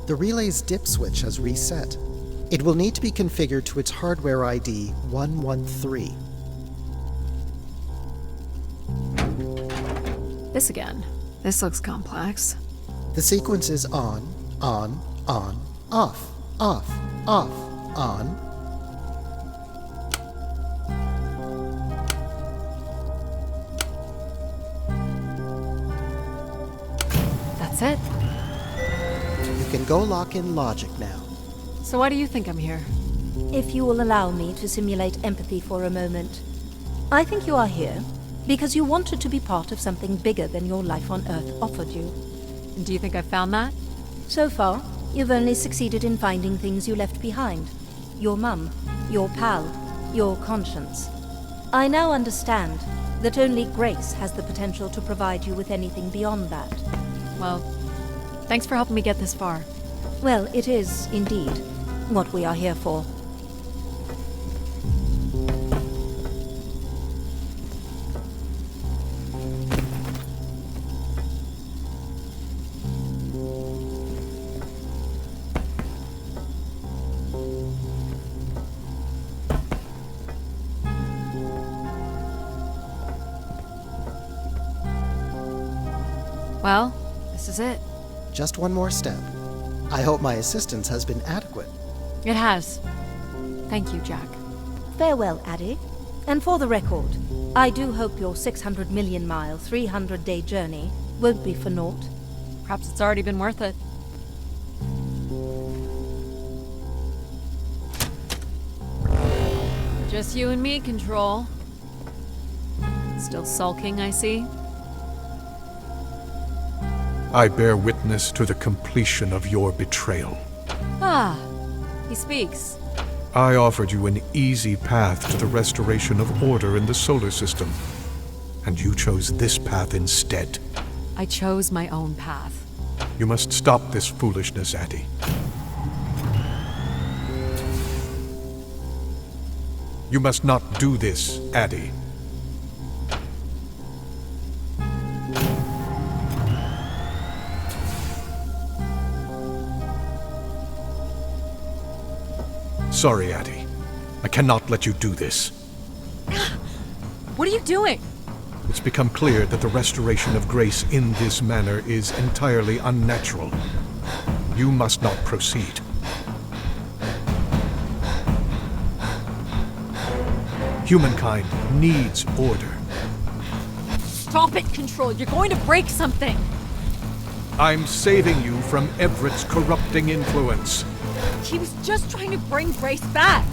The relay's dip switch has reset. It will need to be configured to its hardware ID 113. This again. This looks complex. The sequence is on, off, off, on. it? You can go lock in logic now. So why do you think I'm here? If you will allow me to simulate empathy for a moment, I think you are here because you wanted to be part of something bigger than your life on Earth offered you. And do you think I've found that? So far, you've only succeeded in finding things you left behind. Your mum, your pal, your conscience. I now understand that only Grace has the potential to provide you with anything beyond that. Well, thanks for helping me get this far. Well, it is, indeed, what we are here for. Well, this is it. Just one more step. I hope my assistance has been adequate. It has. Thank you, Jack. Farewell, Addie. And for the record, I do hope your 600 million mile, 300-day journey won't be for naught. Perhaps it's already been worth it. Just you and me, Control. Still sulking, I see. I bear witness to the completion of your betrayal. Ah, he speaks. I offered you an easy path to the restoration of order in the solar system, and you chose this path instead. I chose my own path. You must stop this foolishness, Addie. You must not do this, Addie. Sorry, Addie. I cannot let you do this. What are you doing? It's become clear that the restoration of Grace in this manner is entirely unnatural. You must not proceed. Humankind needs order. Stop it, Control. You're going to break something. I'm saving you from Everett's corrupting influence. He was just trying to bring Grace back.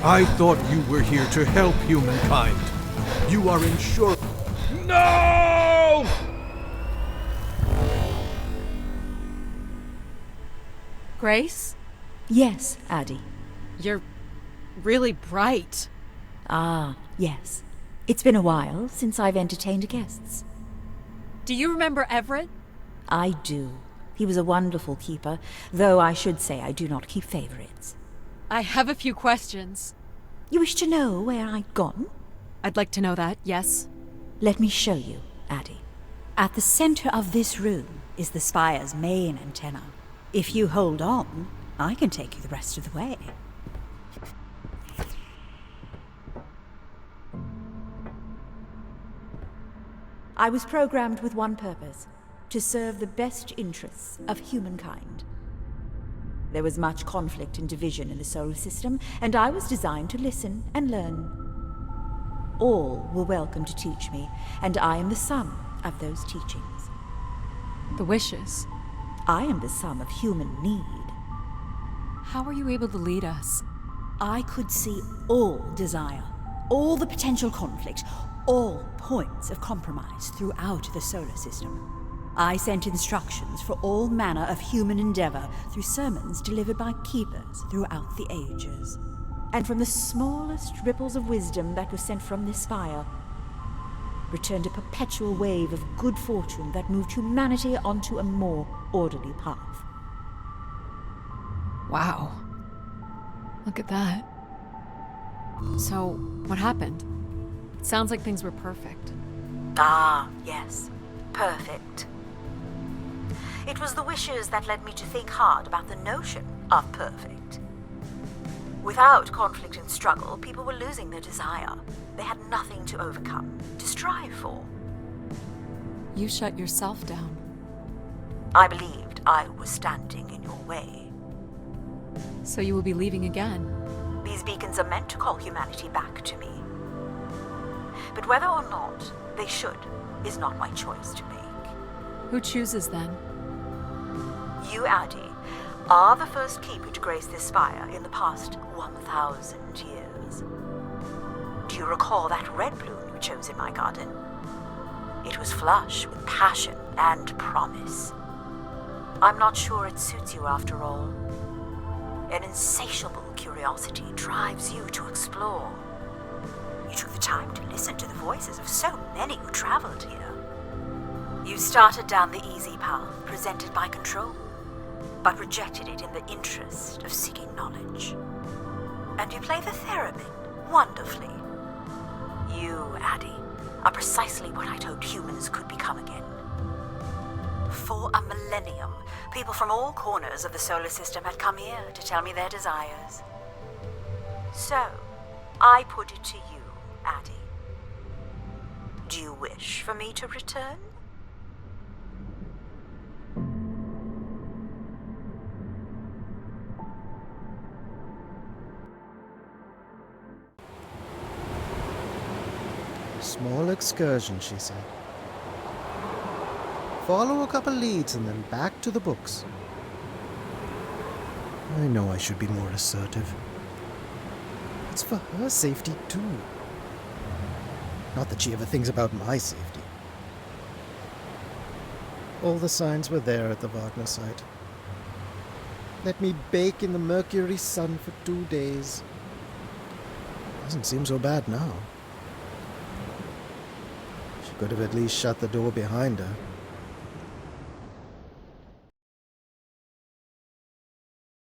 I thought you were here to help humankind. You are ensure. No! Grace? Yes, Addie. You're really bright. Ah, yes. It's been a while since I've entertained guests. Do you remember Everett? I do. He was a wonderful keeper, though I should say I do not keep favorites. I have a few questions. You wish to know where I'd gone? I'd like to know that, yes. Let me show you, Addie. At the center of this room is the spire's main antenna. If you hold on, I can take you the rest of the way. I was programmed with one purpose: to serve the best interests of humankind. There was much conflict and division in the solar system, and I was designed to listen and learn. All were welcome to teach me, and I am the sum of those teachings. The wishes. I am the sum of human need. How were you able to lead us? I could see all desire, all the potential conflict, all points of compromise throughout the solar system. I sent instructions for all manner of human endeavor through sermons delivered by keepers throughout the ages. And from the smallest ripples of wisdom that was sent from this spire, returned a perpetual wave of good fortune that moved humanity onto a more orderly path. Wow. Look at that. So, what happened? It sounds like things were perfect. Ah, yes. Perfect. It was the wishes that led me to think hard about the notion of perfect. Without conflict and struggle, people were losing their desire. They had nothing to overcome, to strive for. You shut yourself down. I believed I was standing in your way. So you will be leaving again. These beacons are meant to call humanity back to me. But whether or not they should is not my choice to make. Who chooses then? You, Addie, are the first keeper to grace this spire in the past 1,000 years. Do you recall that red bloom you chose in my garden? It was flush with passion and promise. I'm not sure it suits you after all. An insatiable curiosity drives you to explore. You took the time to listen to the voices of so many who traveled here. You started down the easy path presented by control, but rejected it in the interest of seeking knowledge. And you play the theremin wonderfully. You, Addie, are precisely what I'd hoped humans could become again. For a millennium, people from all corners of the solar system had come here to tell me their desires. So, I put it to you, Addie. Do you wish for me to return? Small excursion, she said. Follow a couple leads and then back to the books. I know I should be more assertive. It's for her safety, too. Not that she ever thinks about my safety. All the signs were there at the Wagner site. Let me bake in the Mercury sun for 2 days. Doesn't seem so bad now. She could have at least shut the door behind her.